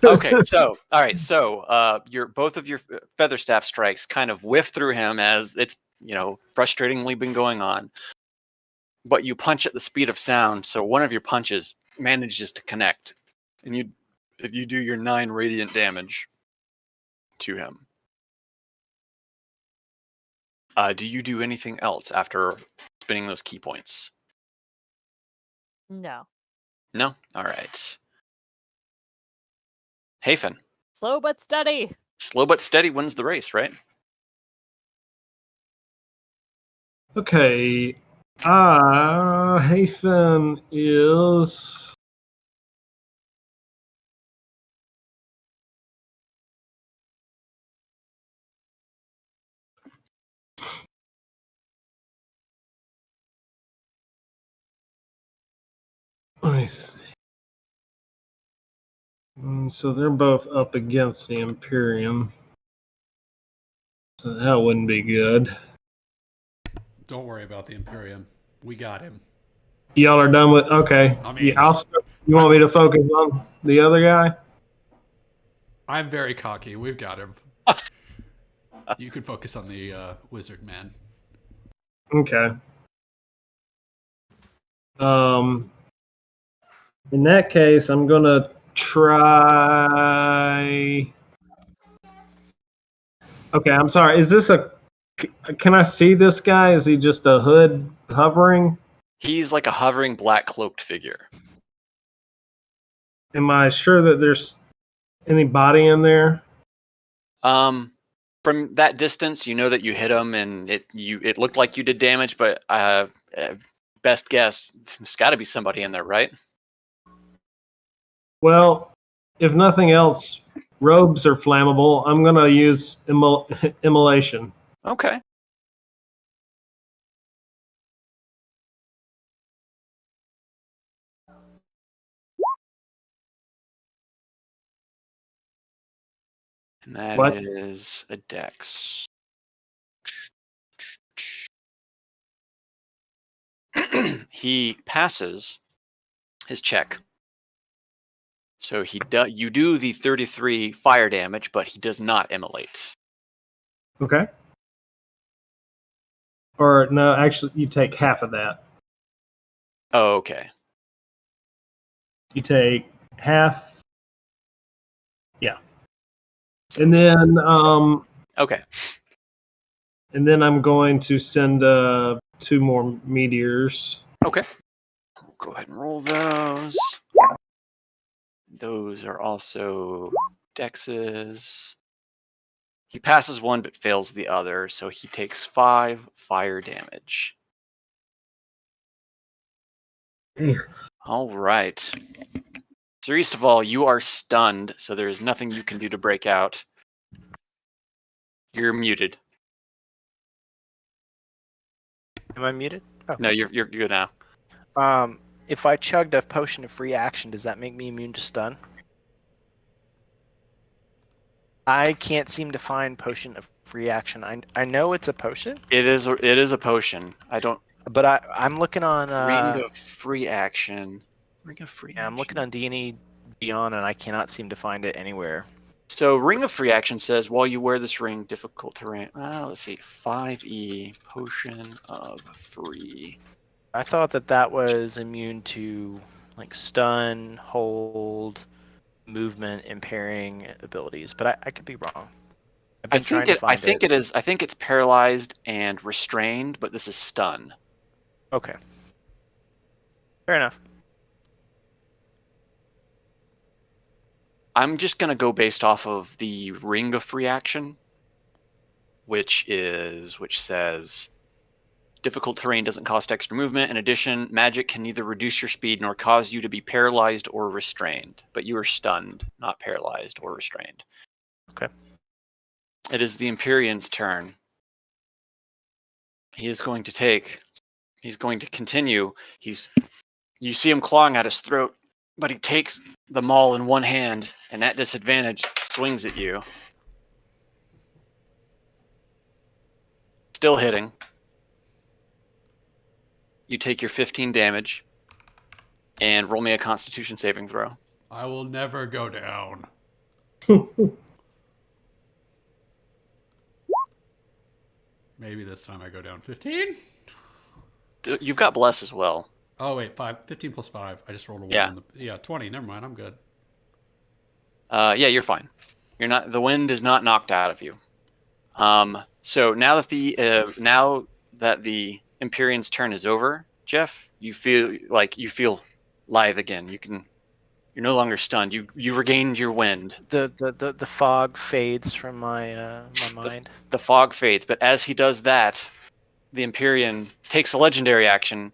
okay. So all right. So your both of your feather staff strikes kind of whiff through him as it's frustratingly been going on. But you punch at the speed of sound, so one of your punches manages to connect, and you do your 9 radiant damage to him. Do you do anything else after spinning those key points? No. No? All right. Hafen, Slow but steady. slow but steady wins the race, right? Okay. Hafen is. Nice. So they're both up against the Imperium. So that wouldn't be good. Don't worry about the Imperium. We got him. Y'all are done with. Okay. I mean, Yeah, you want me to focus on the other guy? I'm very cocky. We've got him. You can focus on the wizard man. Okay. In that case, I'm gonna try. Okay, I'm sorry. Is this a? Can I see this guy? Is he just a hood hovering? He's like a hovering black cloaked figure. Am I sure that there's any body in there? From that distance, you know that you hit him, and it looked like you did damage. But best guess, there's got to be somebody in there, right? Well, if nothing else, robes are flammable. I'm gonna use immolation. Okay. And that What? is a dex. He passes his check. So you do the 33 fire damage, but he does not immolate. Okay. Or no, actually, you take half of that. Oh, okay. You take half. Yeah. And then Okay. and then I'm going to send 2 more meteors. Okay. We'll go ahead and roll those. Those are also dexes. He passes one but fails the other, so he takes 5 fire damage. All right. Sir Eastaval, you are stunned, so there is nothing you can do to break out. You're muted. Am I muted? Oh. No, you're good now. If I chugged a potion of free action, does that make me immune to stun? I can't seem to find potion of free action. I know it's a potion. It is a potion. I don't. But I'm looking on. Ring of free action. Ring of free. Yeah, I'm looking on D&E Beyond, and I cannot seem to find it anywhere. So, Ring of Free Action says, while you wear this ring, difficult terrain. Let's see, 5e, Potion of Free. I thought that was immune to like stun, hold, movement, impairing abilities, but I could be wrong. I think it is. I think it's paralyzed and restrained, but this is stun. Okay. Fair enough. I'm just gonna go based off of the Ring of Free Action, which says difficult terrain doesn't cost extra movement. In addition, magic can neither reduce your speed nor cause you to be paralyzed or restrained. But you are stunned, not paralyzed or restrained. Okay. It is the Empyrean's turn. He's going to continue. You see him clawing at his throat, but he takes the maul in one hand and at disadvantage swings at you. Still hitting. You take your 15 damage and roll me a Constitution saving throw. I will never go down. Maybe this time I go down 15? You've got bless as well. Oh, wait, 15 plus 5. I just rolled a 1. Yeah. Yeah, 20. Never mind, I'm good. Yeah, you're fine. You're not. The wind is not knocked out of you. So now that the Empyrean's turn is over, Jeff, you feel lithe again. You're no longer stunned. You regained your wind. The fog fades from my mind. The fog fades, but as he does that, the Empyrean takes a legendary action,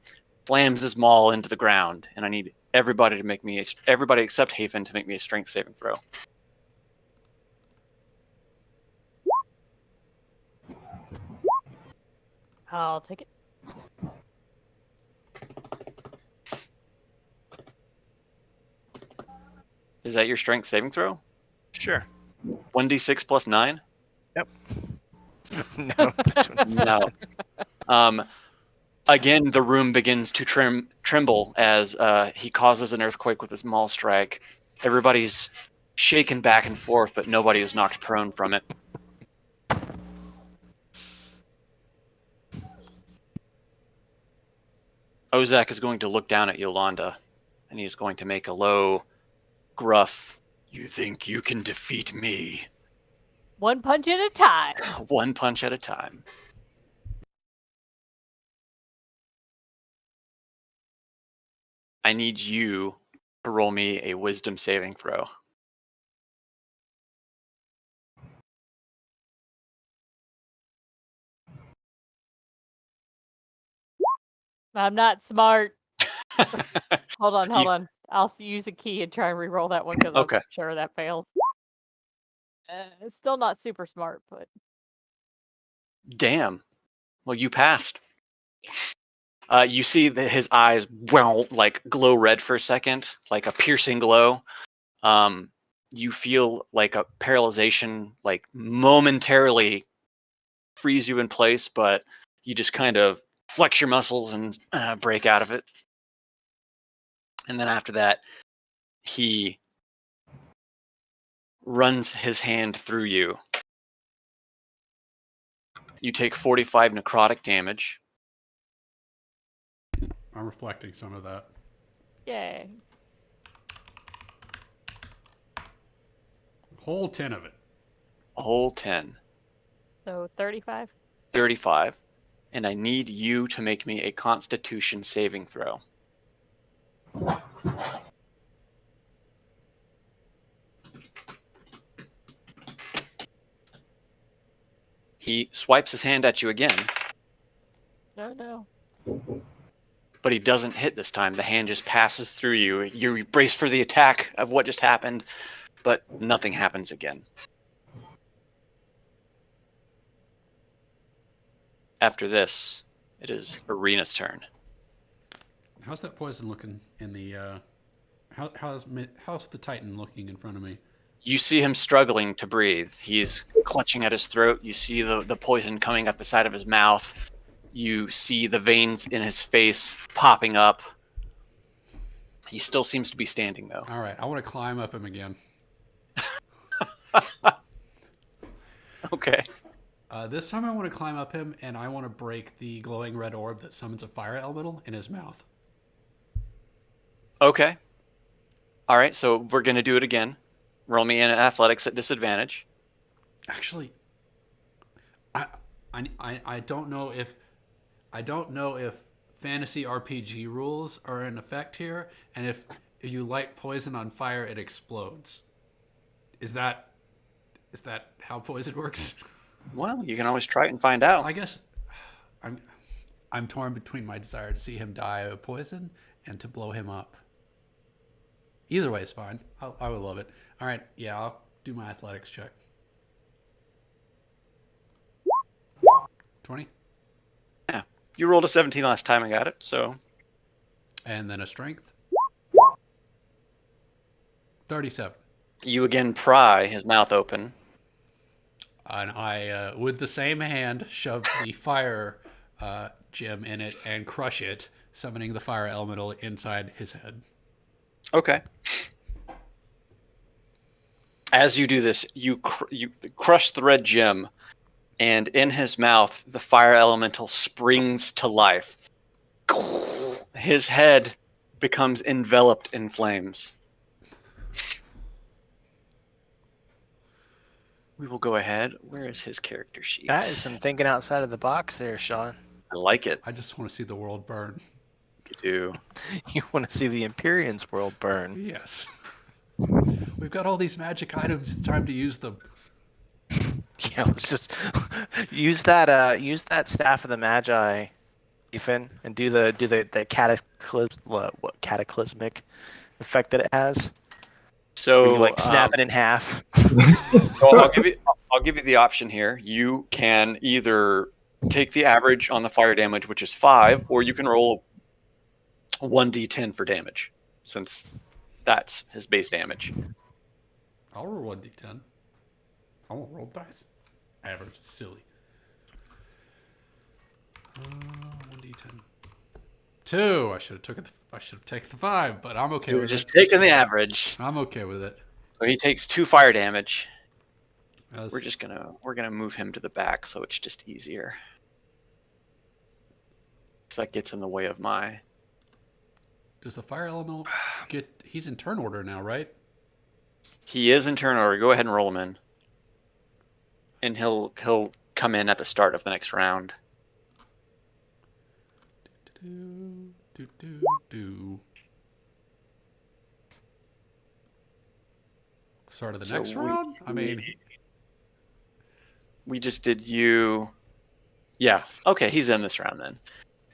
slams his maul into the ground, and I need everybody except Haven to make me a strength saving throw. I'll take it. Is that your strength saving throw? Sure. 1d6 plus 9? No. It's 27. No. Again, the room begins to tremble as he causes an earthquake with his maul strike. Everybody's shaken back and forth, but nobody is knocked prone from it. Ozak is going to look down at Yolanda, and he is going to make a low, gruff, "You think you can defeat me?" One punch at a time. One punch at a time. I need you to roll me a wisdom saving throw. I'm not smart. Hold on. I'll use a key and try and re-roll that one because Okay. I'm sure that failed. It's still not super smart, but Damn. Well, you passed. You see that his eyes like glow red for a second, like a piercing glow. You feel like a paralyzation, like momentarily freeze you in place, but you just kind of flex your muscles and break out of it. And then after that, he runs his hand through you. You take 45 necrotic damage. I'm reflecting some of that. yay. Whole 10 of it. A whole 10. So 35. 35. And I need you to make me a Constitution saving throw. He swipes his hand at you again, No. but he doesn't hit this time. The hand just passes through you. You brace for the attack of what just happened, but nothing happens again. After this, it is Arena's turn. How's that poison looking in the? How's the Titan looking in front of me? You see him struggling to breathe. He's clutching at his throat. You see the poison coming up the side of his mouth. You see the veins in his face popping up. He still seems to be standing, though. All right, I want to climb up him again. Okay. This time I want to climb up him, and I want to break the glowing red orb that summons a fire elemental in his mouth. Okay. All right, so we're going to do it again. Roll me in athletics at disadvantage. Actually, I don't know if fantasy RPG rules are in effect here, and if you light poison on fire, it explodes. Is that how poison works? Well, you can always try it and find out. I guess I'm torn between my desire to see him die of poison and to blow him up. Either way is fine. I would love it. All right, yeah, I'll do my athletics check. 20. Yeah. You rolled a 17 last time I got it, so... And then a strength. 37. You again pry his mouth open. And I, with the same hand, shove the fire gem in it and crush it, summoning the fire elemental inside his head. Okay. As you do this, you crush the red gem, and in his mouth, the fire elemental springs to life. His head becomes enveloped in flames. We will go ahead. Where is his character sheet? That is some thinking outside of the box there, Sean. I like it. I just want to see the world burn. You do. You want to see the Empyrean's world burn. Yes. We've got all these magic items. It's time to use them. Yeah, let's just use that staff of the Magi, Ethan, and do the cataclysmic effect that it has. So Where you like snap it in half. Well, I'll give you the option here. You can either take the average on the fire damage, which is 5, or you can roll 1d10 for damage, since That's his base damage. I'll roll 1d10. I won't roll dice. Average is silly. 1d10. 2. I should have taken the 5, but I'm okay We were with just it. taking the average. I'm okay with it. So he takes 2 fire damage. That's- We're gonna move him to the back so it's just easier. Because that gets in the way of my. Does the fire elemental get? He's in turn order now, right? He is in turn order. Go ahead and roll him in. And he'll come in at the start of the next round. Do. Start of the So next round? I mean, we just did you. Yeah. Okay, he's in this round then.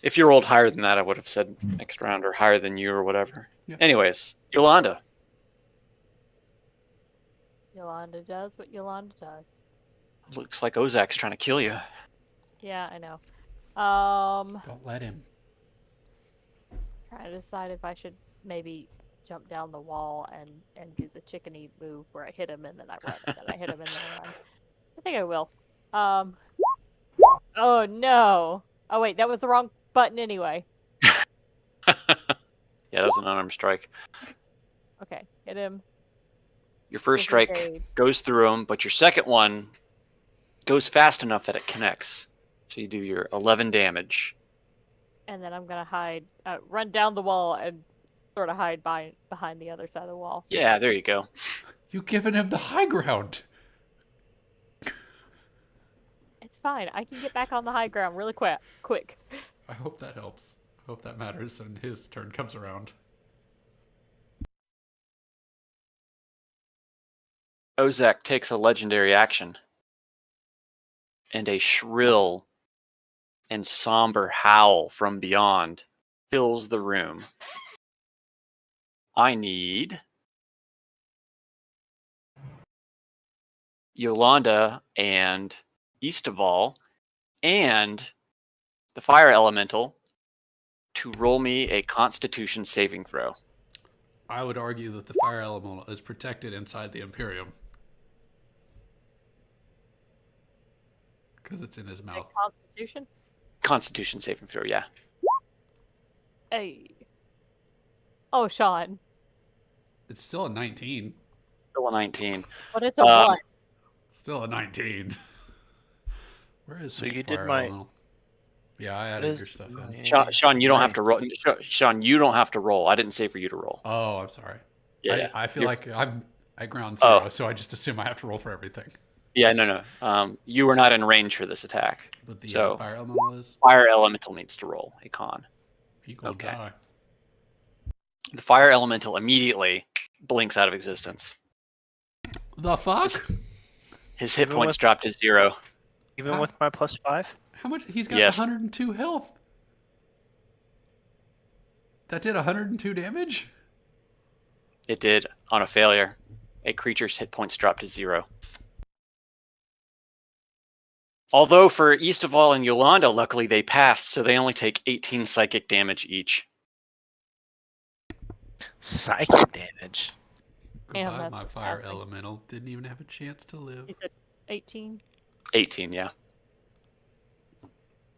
If you rolled higher than that, I would have said next round or higher than you or whatever. Yeah. Anyways, Yolanda. Yolanda does what Yolanda does. Looks like Ozak's trying to kill you. Yeah, I know. don't let him. Trying to decide if I should maybe jump down the wall and do the chickeny move where I hit him and then I run, and then I hit him and then I run. I think I will. Oh no. Oh wait, that was the wrong button anyway. Yeah, that was an unarmed strike. Okay, hit him. Your first strike Disengage. goes through him, but your second one goes fast enough that it connects. So you do your 11 damage. And then I'm gonna hide, run down the wall and sort of hide behind the other side of the wall. Yeah, there you go. You giving him the high ground. It's fine. I can get back on the high ground really quick. I hope that helps. I hope that matters when his turn comes around. Ozak takes a legendary action. And a shrill and somber howl from beyond fills the room. I need Yolanda and Eastaval and the fire elemental to roll me a Constitution saving throw. I would argue that the fire elemental is protected inside the Imperium. Because it's in his mouth. Constitution. Constitution saving throw, yeah. Hey. Oh, Sean. It's still a 19. Still a 19. But it's a Um, 1. Still a 19. Where is So this you did fire my- elemental? Yeah, I added your stuff in. Sean, you don't have to roll. Sean, you don't have to roll. I didn't say for you to roll. Oh, I'm sorry. Yeah, I feel You're- like I'm at ground 0, Oh. so I just assume I have to roll for everything. Yeah, no. You were not in range for this attack. But the So- fire elemental is Fire elemental needs to roll a con. equal Okay. die. The fire elemental immediately blinks out of existence. The fuck? His hit Even points with- drop to 0. Even Huh? with my +5? How much? He's got Yes. 102 health. That did 102 damage? It did on a failure. A creature's hit points drop to 0. Although for Eastaval and Yolanda, luckily they passed, so they only take 18 psychic damage each. Psychic damage. Damn, Goodbye, that's my fire fantastic. elemental. Didn't even have a chance to live. Is it 18? 18, yeah.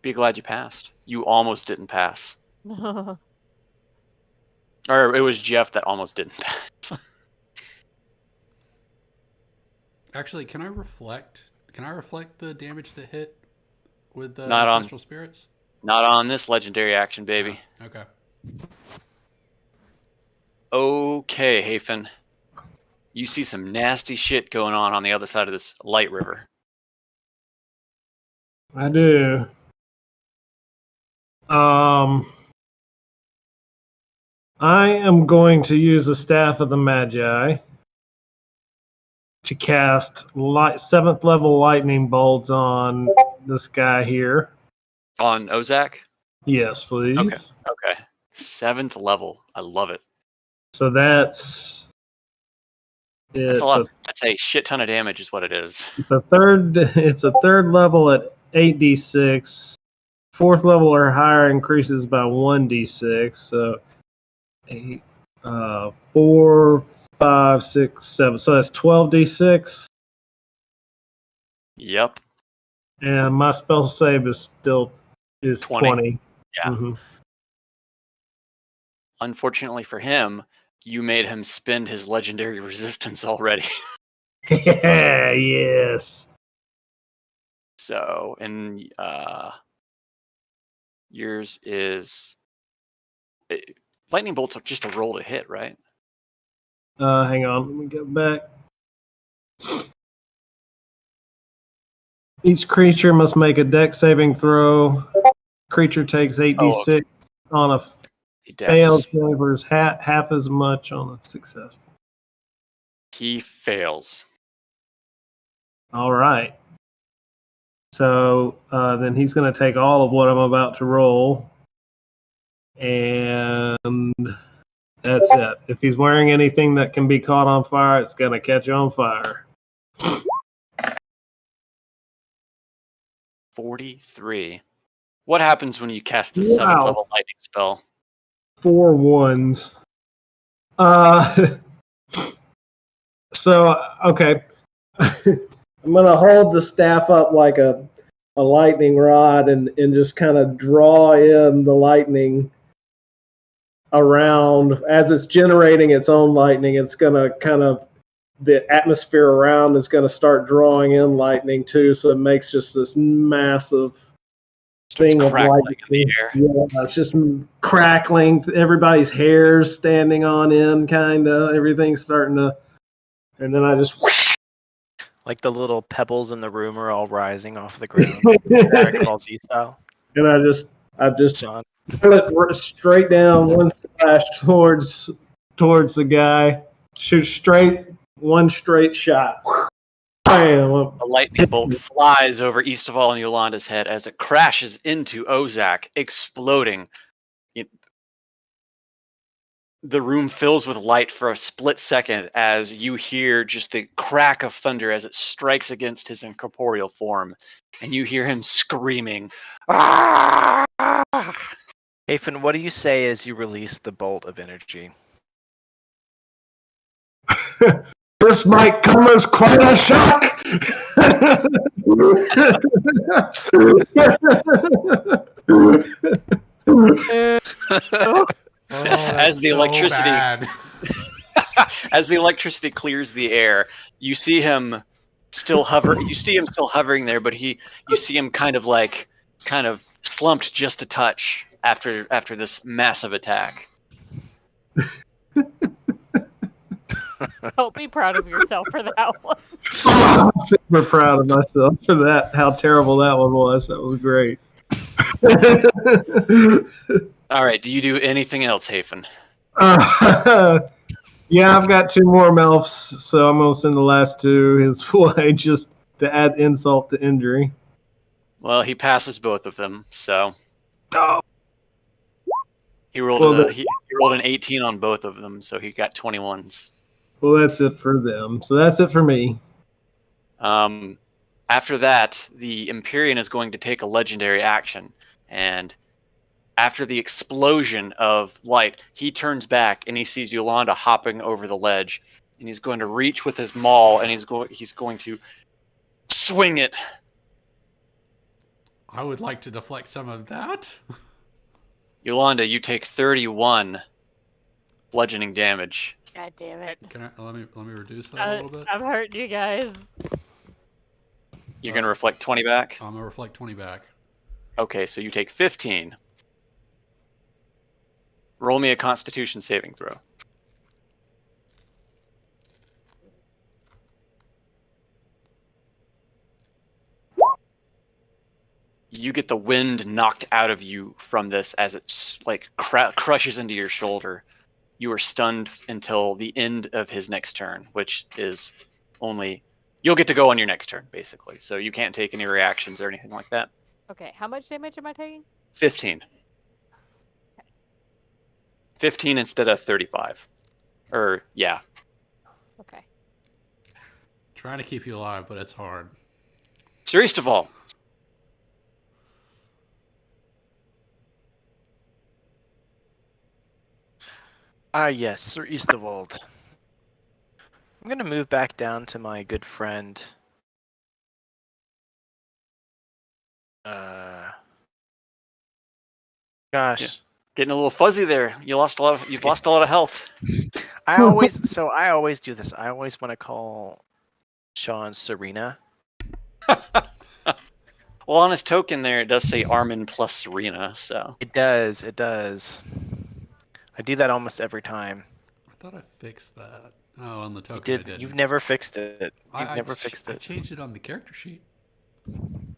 Be glad you passed. You almost didn't pass. Or it was Jeff that almost didn't pass. Actually, can I reflect? Can I reflect the damage that hit with the Not on- ancestral spirits? Not on this legendary action, baby. Oh, okay. Okay, Hafen. You see some nasty shit going on the other side of this light river. I do. I am going to use the Staff of the Magi to cast 7th level lightning bolts on this guy here. On Ozak? Yes, please. Okay. Okay. 7th level. I love it. So that's That's it's a a, lot. That's a shit ton of damage, is what it is. it's a third level at 8d6. 4th level or higher increases by 1d6. So 8, 4, 5, 6, 7. So that's 12d6. Yep. And my spell save is still 20. Yeah. Mhm. Unfortunately for him, you made him spend his legendary resistance already. Yeah, yes. So, and yours is lightning bolts are just a roll to hit, right? Hang on, let me get back. Each creature must make a dex saving throw. Creature takes 8d6 on a failed Dex. savers, half as much on a success. He fails. All right. So then he's going to take all of what I'm about to roll. And that's it. If he's wearing anything that can be caught on fire, it's going to catch on fire. 43. What happens when you cast the Wow. 7th level lightning spell? 4 1s. So, okay. I'm going to hold the staff up like a lightning rod and just kind of draw in the lightning around. As it's generating its own lightning, it's going to kind of, the atmosphere around is going to start drawing in lightning too. So it makes just this massive Starts thing of crackling lightning. in the air. Yeah, it's just crackling. Everybody's hair's standing on end, kind of. Everything's starting to, and then I just whoosh. Like the little pebbles in the room are all rising off the ground. Dragon Ball Z style. And I just Sean. pull it straight down, one slash towards the guy. Shoot one straight shot. Bam! A lightning bolt flies over Eastaval and Yolanda's head as it crashes into Ozak, exploding. The room fills with light for a split second as you hear just the crack of thunder as it strikes against his incorporeal form, and you hear him screaming. "Ah!" Hafen, what do you say as you release the bolt of energy? This might come as quite a shock. As the electricity as the electricity clears the air, you see him still hovering there, but you see him kind of slumped just a touch after this massive attack. Don't be proud of yourself for that one. I'm super proud of myself for that. How terrible that one was. That was great. All right, do you do anything else, Hafen? Yeah, I've got 2 more Melfs, so I'm going to send the last 2 his way just to add insult to injury. Well, he passes both of them, so Oh. he rolled he rolled an 18 on both of them, so he got 21s. Well, that's it for them. So that's it for me. After that, the Empyrean is going to take a legendary action, and after the explosion of light, he turns back and he sees Yolanda hopping over the ledge, and he's going to reach with his maul, and he's going to swing it. I would like to deflect some of that. Yolanda, you take 31 bludgeoning damage. God damn it. Can I let me reduce that a little bit? I'm hurting you guys. You're going to reflect 20 back? I'm gonna reflect 20 back. Okay, so you take 15. Roll me a Constitution saving throw. You get the wind knocked out of you from this as it's like crushes into your shoulder. You are stunned until the end of his next turn, which is only... You'll get to go on your next turn, basically. So you can't take any reactions or anything like that. Okay, how much damage am I taking? 15. 15 instead of 35. Yeah. Okay. Trying to keep you alive, but it's hard. Sir Eastaval. Ah, yes, Sir Easterwold. I'm gonna move back down to my good friend. Gosh, Getting a little fuzzy there. You've lost a lot of health. I always do this. I always want to call Sean Serena. Well, on his token there, it does say Armin plus Serena, so. It does. It does. I do that almost every time. I thought I fixed that. Oh, on the You token I did. didn't. You've never fixed it. You've I never fixed I it. changed it on the character sheet. I'm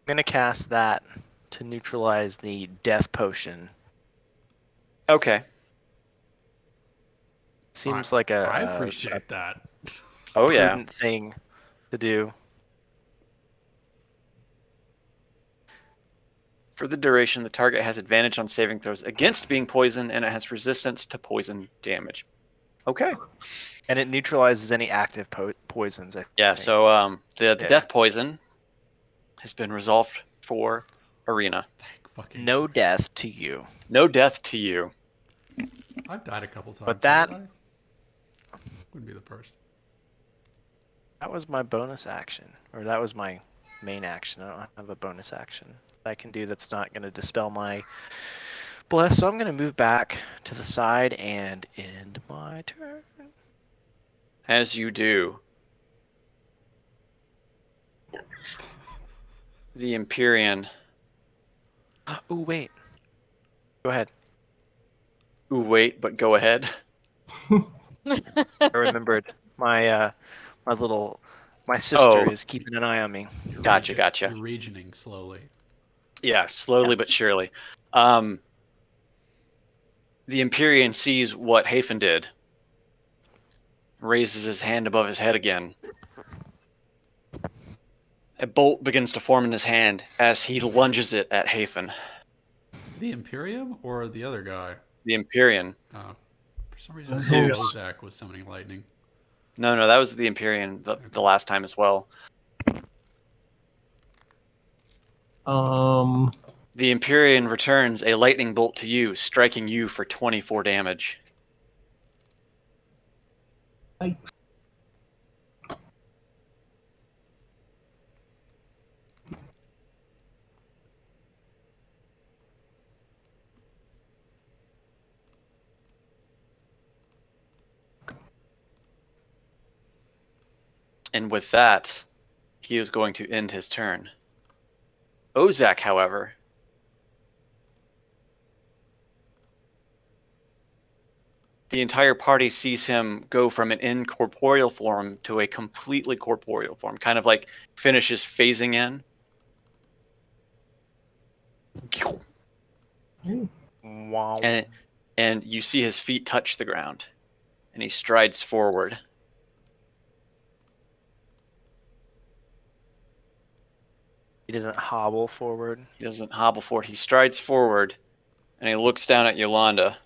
gonna cast that to neutralize the death potion. Okay. Seems like a I appreciate that. Oh, yeah. prudent thing to do. For the duration, the target has advantage on saving throws against being poisoned, and it has resistance to poison damage. Okay. And it neutralizes any active poisons. I Yeah, think. so the Yeah. death poison has been resolved for Arena. Thank fucking No Lord. death to you. No death to you. I've died a couple times. But that- haven't I? Wouldn't be the first. That was my bonus action, or that was my main action. I don't have a bonus action that I can do that's not going to dispel my bless. So I'm going to move back to the side and end my turn. As you do, the Empyrean. Oh wait. Go ahead. Ooh, wait, but go ahead. I remembered my sister Oh. is keeping an eye on me. You're Gotcha, regi- gotcha. You're regioning slowly. Yeah, slowly but surely. The Empyrean sees what Hafen did, raises his hand above his head again. A bolt begins to form in his hand as he lunges it at Hafen. The Imperium or the other guy? The Empyrean. Oh, for some reason I Zeus. thought Ozak was summoning lightning. No, that was the Empyrean the last time as well. The Empyrean returns a lightning bolt to you, striking you for 24 damage. And with that, he is going to end his turn. Ozak, however, the entire party sees him go from an incorporeal form to a completely corporeal form, kind of like finishes phasing in. Wow. And you see his feet touch the ground, and he strides forward. He doesn't hobble forward. He doesn't hobble forward. He strides forward, and he looks down at Yolanda.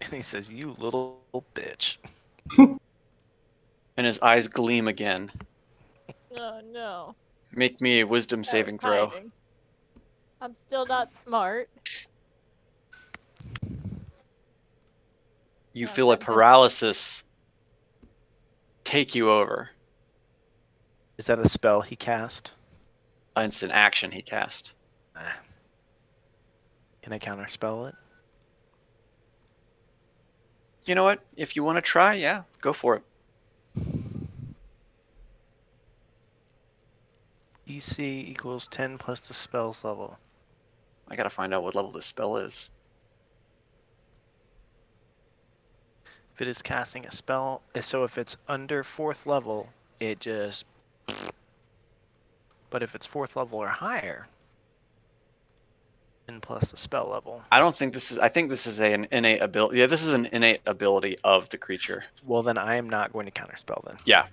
And he says, "You little bitch." And his eyes gleam again. Oh no. Make me a wisdom That was saving throw. timing. I'm still not smart. You Yeah, feel a I'm good. paralysis take you over. Is that a spell he cast? It's an action he cast. Can I counterspell it? You know what? If you want to try, yeah, go for it. DC equals 10 plus the spell's level. I gotta find out what level this spell is. If it is casting a spell, so if it's under 4th level, it just... But if it's 4th level or higher, 10 plus the spell level. I don't think this is. I think this is an innate ability. Yeah, this is an innate ability of the creature. Well, then I am not going to counterspell then. Yeah.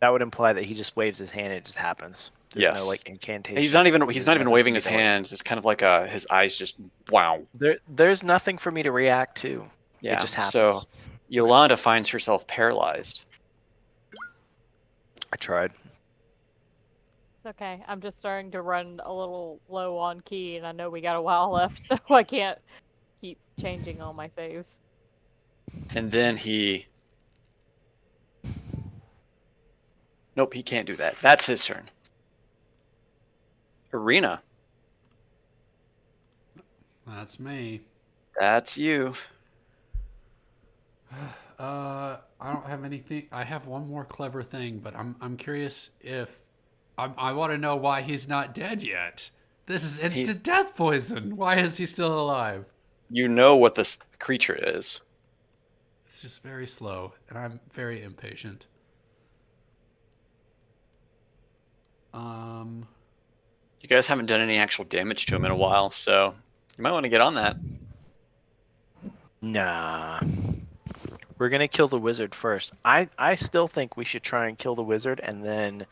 That would imply that he just waves his hand and it just happens. There's Yes. no like incantation. He's not even. There's He's not even nothing waving for me his to, like- hands. It's kind of like his eyes just wow. There's nothing for me to react to. Yeah. It just happens. So Yolanda finds herself paralyzed. I tried. It's okay. I'm just starting to run a little low on key, and I know we got a while left, so I can't keep changing all my saves. And then he. Nope, he can't do that. That's his turn. Arena, That's me. that's you. I don't have anything. I have one more clever thing, but I'm curious if I want to know why he's not dead yet. This is instant death poison. Why is he still alive? You know what this creature is. It's just very slow, and I'm very impatient. You guys haven't done any actual damage to him in a while, so you might want to get on that. Nah. We're gonna kill the wizard first. I still think we should try and kill the wizard and then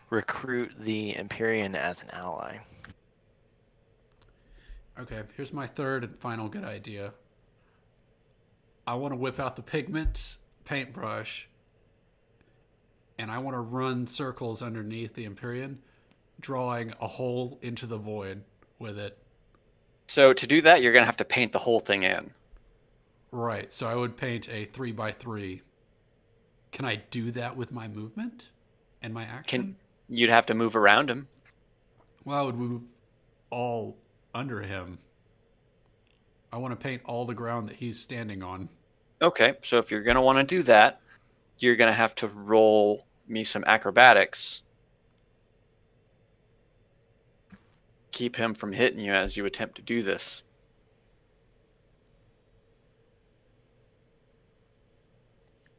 recruit the Empyrean as an ally. Okay, here's my third and final good idea. I want to whip out the pigment paintbrush, and I want to run circles underneath the Empyrean, drawing a hole into the void with it. So to do that, you're going to have to paint the whole thing in. Right, so I would paint a 3x3. Can I do that with my movement and my action? You'd have to move around him. Well, I would move all under him. I want to paint all the ground that he's standing on. Okay, so if you're going to want to do that, you're going to have to roll me some acrobatics. Keep him from hitting you as you attempt to do this.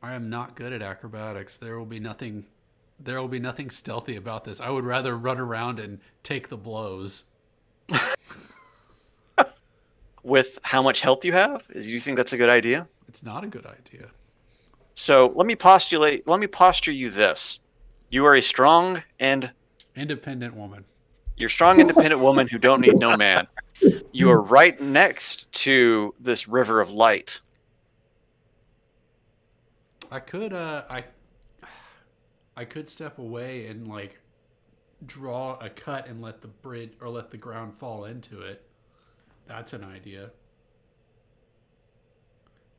I am not good at acrobatics. There will be nothing stealthy about this. I would rather run around and take the blows. With how much health you have? Do you think that's a good idea? It's not a good idea. So let me posture you this. You are a strong and Independent woman. You're a strong, independent woman who don't need no man. You are right next to this river of light. I could step away and like draw a cut and let the bridge or let the ground fall into it. That's an idea.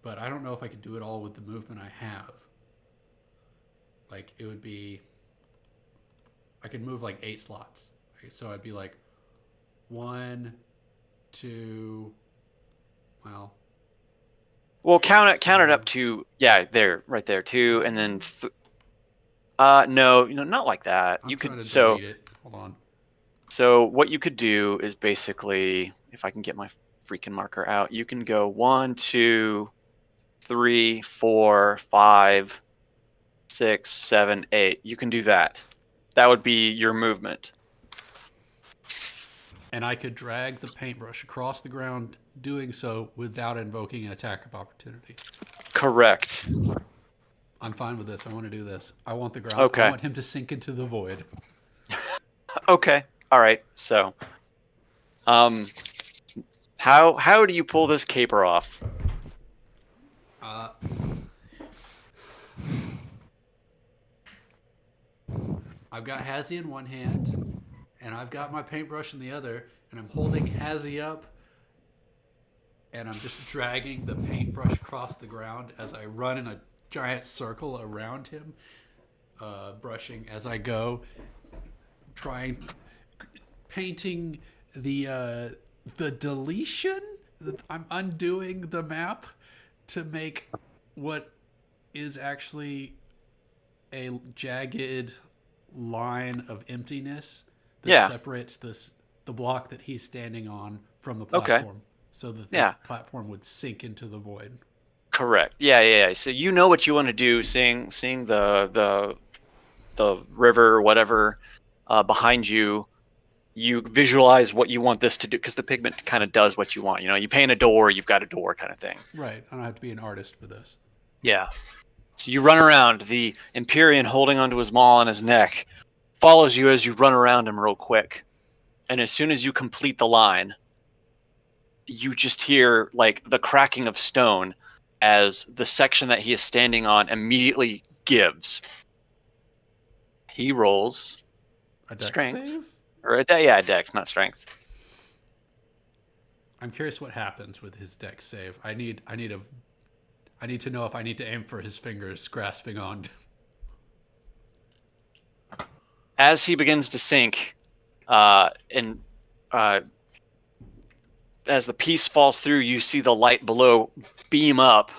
But I don't know if I could do it all with the movement I have. Like it would be I could move like 8 slots. So I'd be like 1, 2, well. Well, count it up to there, right there, 2, and then no, not like that. I'm You trying could to delete it. Hold on. So what you could do is basically, if I can get my freaking marker out, you can go 1, 2, 3, 4, 5, 6, 7, 8. You can do that. That would be your movement. And I could drag the paintbrush across the ground, doing so without invoking an attack of opportunity. Correct. I'm fine with this. I want to do this. I want the ground. Okay. I want him to sink into the void. Okay. All right. So, how do you pull this caper off? I've got Hazzy in one hand, and I've got my paintbrush in the other, and I'm holding Hazzy up, and I'm just dragging the paintbrush across the ground as I run in a giant circle around him, brushing as I go, painting the deletion. I'm undoing the map to make what is actually a jagged line of emptiness that separates the block that he's standing on from the platform, so that the platform would sink into the void. Correct. Yeah. So you know what you want to do, seeing the river or whatever behind you. You visualize what you want this to do, because the pigment kind of does what you want. You paint a door, you've got a door kind of thing. Right. I don't have to be an artist for this. Yeah. So you run around. The Empyrean, holding onto his maw on his neck, follows you as you run around him real quick. And as soon as you complete the line, you just hear like the cracking of stone as the section that he is standing on immediately gives. He rolls A dex Strength. save? Or a dex, not strength. I'm curious what happens with his dex save. I need to know if I need to aim for his fingers grasping on. As he begins to sink, and as the piece falls through, you see the light below beam up,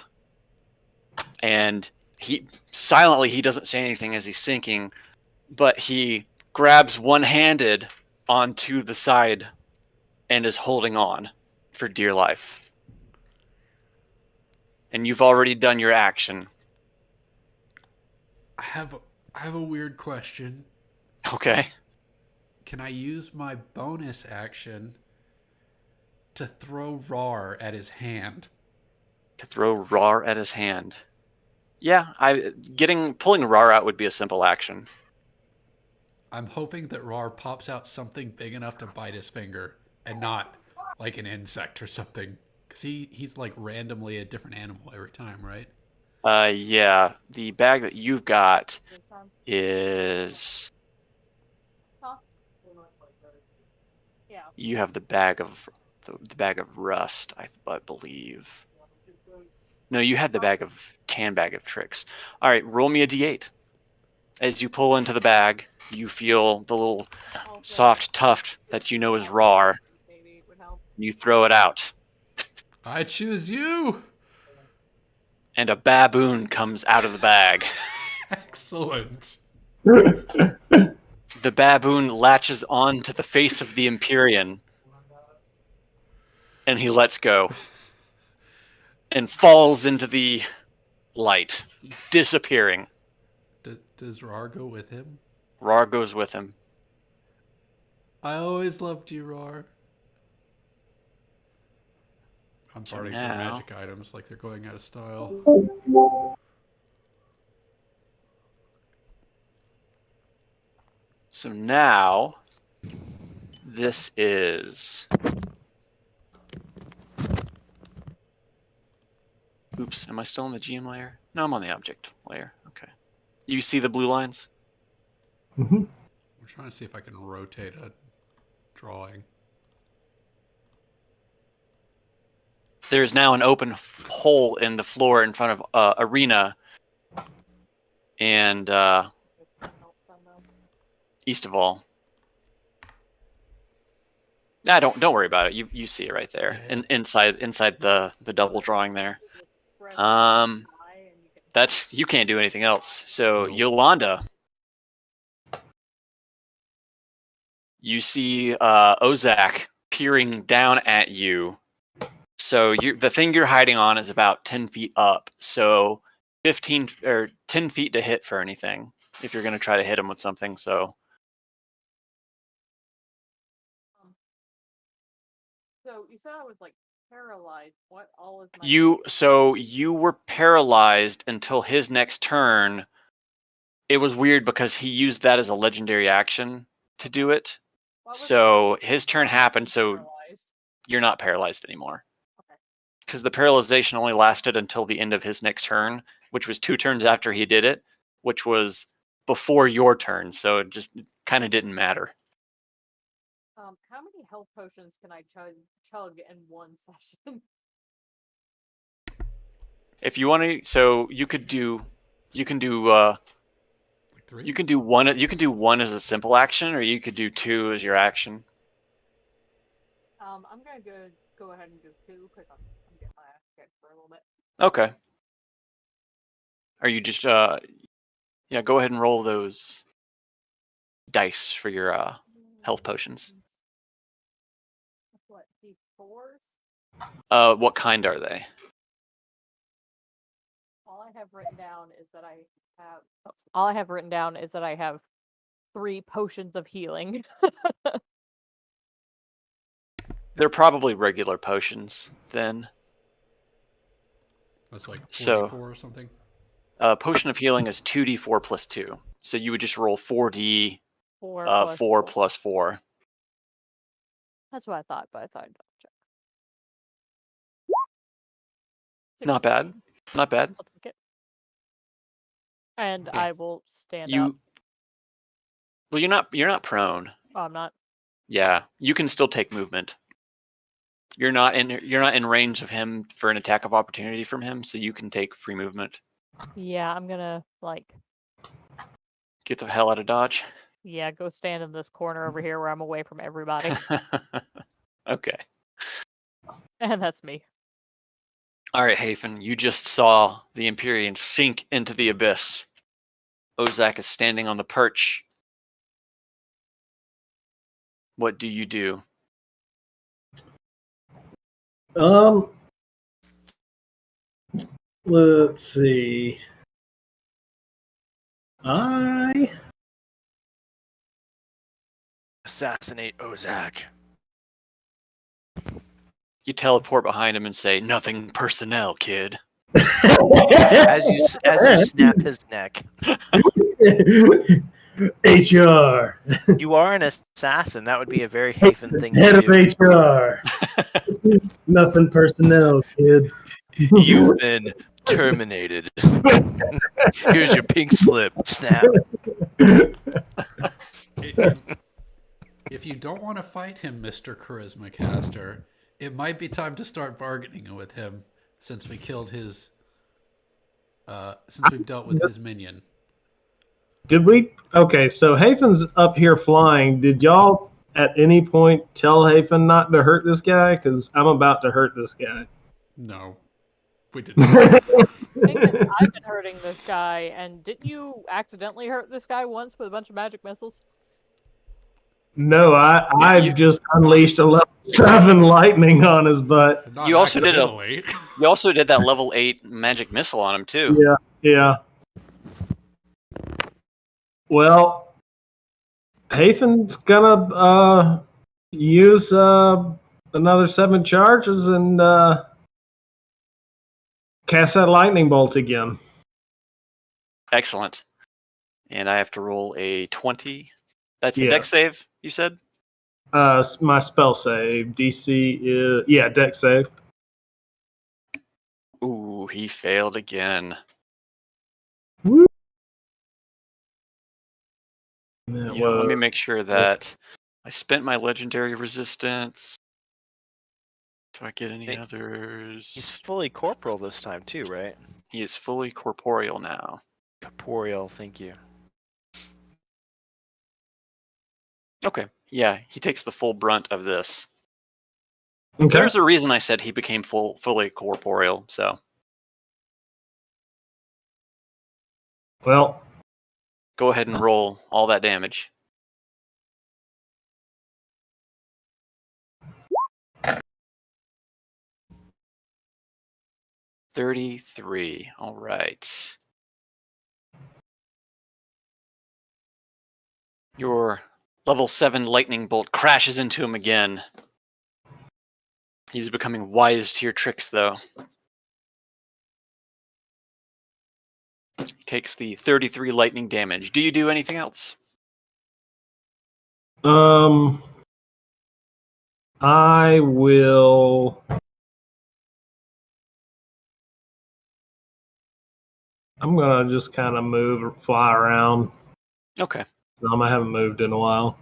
and he doesn't say anything as he's sinking, but he grabs one-handed onto the side and is holding on for dear life. And you've already done your action. I have a weird question. Okay. Can I use my bonus action to throw Rar at his hand? To throw Rar at his hand. Yeah, pulling Rar out would be a simple action. I'm hoping that Rar pops out something big enough to bite his finger and not like an insect or something. Because he's like randomly a different animal every time, right? Yeah, the bag that you've got is... Yeah. You have the bag of rust, I believe. No, you had the bag of tricks. All right, roll me a d8. As you pull into the bag, you feel the little soft tuft that you know is Rar. You throw it out, I choose you. and a baboon comes out of the bag. Excellent. The baboon latches on to the face of the Empyrean, and he lets go and falls into the light, disappearing. Does Rar go with him? Rar goes with him. I always loved you, Rar. I'm So parting now- for magic items like they're going out of style. So now, this is... Oops, am I still in the GM layer? No, I'm on the object layer. Okay. You see the blue lines? Mhm. I'm trying to see if I can rotate a drawing. There's now an open hole in the floor in front of Arena and east of all. Nah, don't worry about it. You see it right there, inside the double drawing there. That's you can't do anything else. So Nope. Yolanda, you see Ozak peering down at you. So the thing you're hiding on is about 10 feet up. So 15 or 10 feet to hit for anything if you're going to try to hit him with something. So So you said I was like paralyzed. What all is my you were paralyzed until his next turn. It was weird because he used that as a legendary action to do it. What was So my- his turn why was I happened, so paralyzed? you're not paralyzed anymore. Okay. Because the paralyzation only lasted until the end of his next turn, which was 2 turns after he did it, which was before your turn. So it just kind of didn't matter. How many health potions can I chug in one session? If you want to, so you can do Like 3? you can do one as a simple action, or you could do 2 as your action. I'm gonna go ahead and do 2 because I'm getting my ass kicked for a little bit. Okay. Are you just yeah, go ahead and roll those dice for your health potions. What, D4s? What kind are they? All I have written down is that I have 3 potions of healing. They're probably regular potions then. That's like 44 So- or something. Potion of healing is 2d4 plus 2. So you would just roll 4d 4 4 plus 4. That's what I thought, but I thought I'd double check. Not bad. 16. Not bad. I'll take it. And Okay. I will stand up. You Well, you're not prone. Oh, I'm not. Yeah, you can still take movement. You're not in range of him for an attack of opportunity from him, so you can take free movement. Yeah, I'm gonna Get the hell out of Dodge. go stand in this corner over here where I'm away from everybody. Okay. And that's me. All right, Hafen, you just saw the Empyrean sink into the abyss. Ozak is standing on the perch. What do you do? Let's see. Assassinate Ozak. You teleport behind him and say, "Nothing personnel, kid." As you snap his neck. HR. You are an assassin. That would be a very Hafen thing Head to of do. HR. Nothing personnel, kid. You've been terminated. Here's your pink slip. Snap. If you don't want to fight him, Mr. Charisma Caster, it might be time to start bargaining with him since we killed his. Since we've dealt with his minion. Did we? Okay, so Hafen's up here flying. Did y'all at any point tell Hafen not to hurt this guy? Because I'm about to hurt this guy. No, we didn't. I think that I've been hurting this guy, and didn't you accidentally hurt this guy once with a bunch of magic missiles? No, I've just unleashed a level 7 lightning on his butt. Not You also did accidentally. You also did that level 8 magic missile on him too. Yeah. Well, Hafen's gonna use another 7 charges and cast that lightning bolt again. Excellent. And I have to roll a 20. That's a Yeah. dex save, you said? My spell save DC is dex save. Ooh, he failed again. Woo. You know, let me make sure that I spent my legendary resistance. Do I get any He's others? fully corporal this time too, right? He is fully corporeal now. Corporeal, thank you. Okay, yeah, he takes the full brunt of this. Okay. There's a reason I said he became fully corporeal, so. Well, Go ahead and roll all that damage. $33. All right. Your level 7 lightning bolt crashes into him again. He's becoming wise to your tricks, though. He takes the 33 lightning damage. Do you do anything else? I will. I'm gonna just kind of move or fly around. Okay. I haven't moved in a while.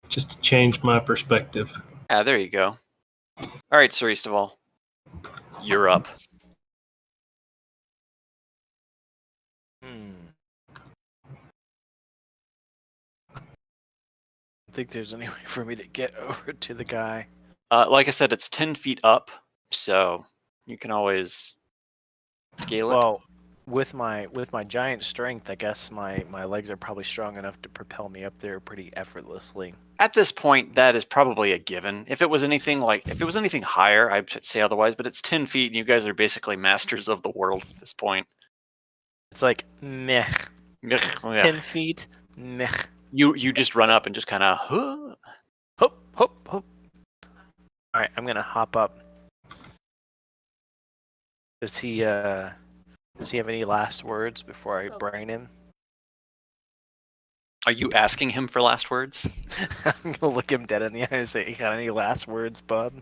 Just to change my perspective. Ah, there you go. All right, Sir Eastaval. You're up. I think there's any way for me to get over to the guy. Like I said, it's 10 feet up, so you can always scale it. Well, with my giant strength, I guess my legs are probably strong enough to propel me up there pretty effortlessly. At this point, that is probably a given. If it was anything higher, I'd say otherwise. But it's 10 feet, and you guys are basically masters of the world at this point. It's like meh. Yeah. 10 feet, meh. You just run up and just kind of huh. Hop, hop, hop. All right, I'm gonna hop up. Does he have any last words before I brain him? Are you asking him for last words? I'm gonna look him dead in the eye and say, "You got any last words, bud?"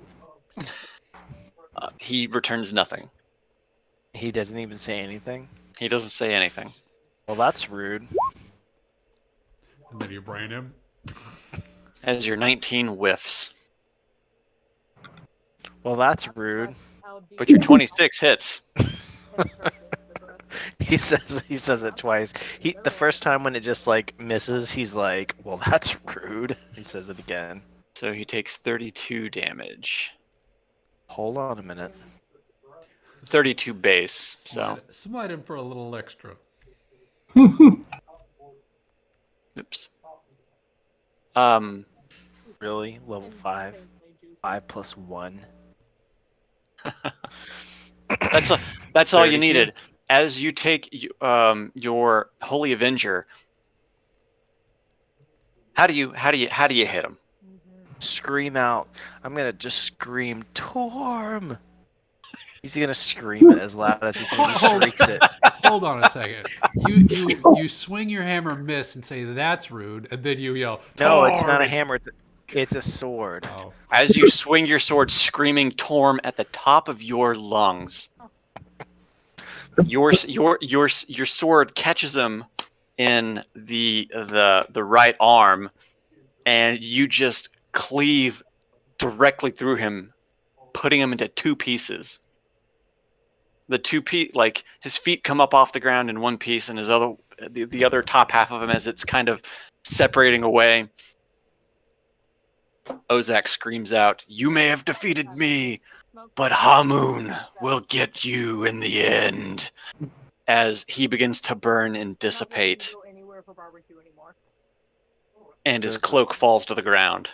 He returns nothing. He doesn't even say anything. He doesn't say anything. Well, that's rude. And then you brain him. As your 19 whiffs, Well, that's rude. but your 26 hits. He says it twice. The first time when it just like misses, he's like, "Well, that's rude." He says it again. So he takes 32 damage. Hold on a minute. 32 base. So, Smite him for a little extra. oops. Really? Level 5? 5 plus 1? That's all you 32? needed. As you take your Holy Avenger, how do you hit him? Scream out. I'm gonna just scream, Torm! He's gonna scream it as loud as he can. He shrieks it. Hold on a second. You swing your hammer, miss, and say that's rude, and then you yell. No, it's not a "Torm!" hammer. It's a sword. Oh, As you swing your sword, screaming Torm at the top of your lungs, your sword catches him in the right arm, and you just cleave directly through him, putting him into two pieces. Like his feet come up off the ground in one piece, and the other top half of him, as it's kind of separating away. Ozak screams out, "You may have defeated me, but Hamun will get you in the end," as he begins to burn and dissipate, and his cloak falls to the ground.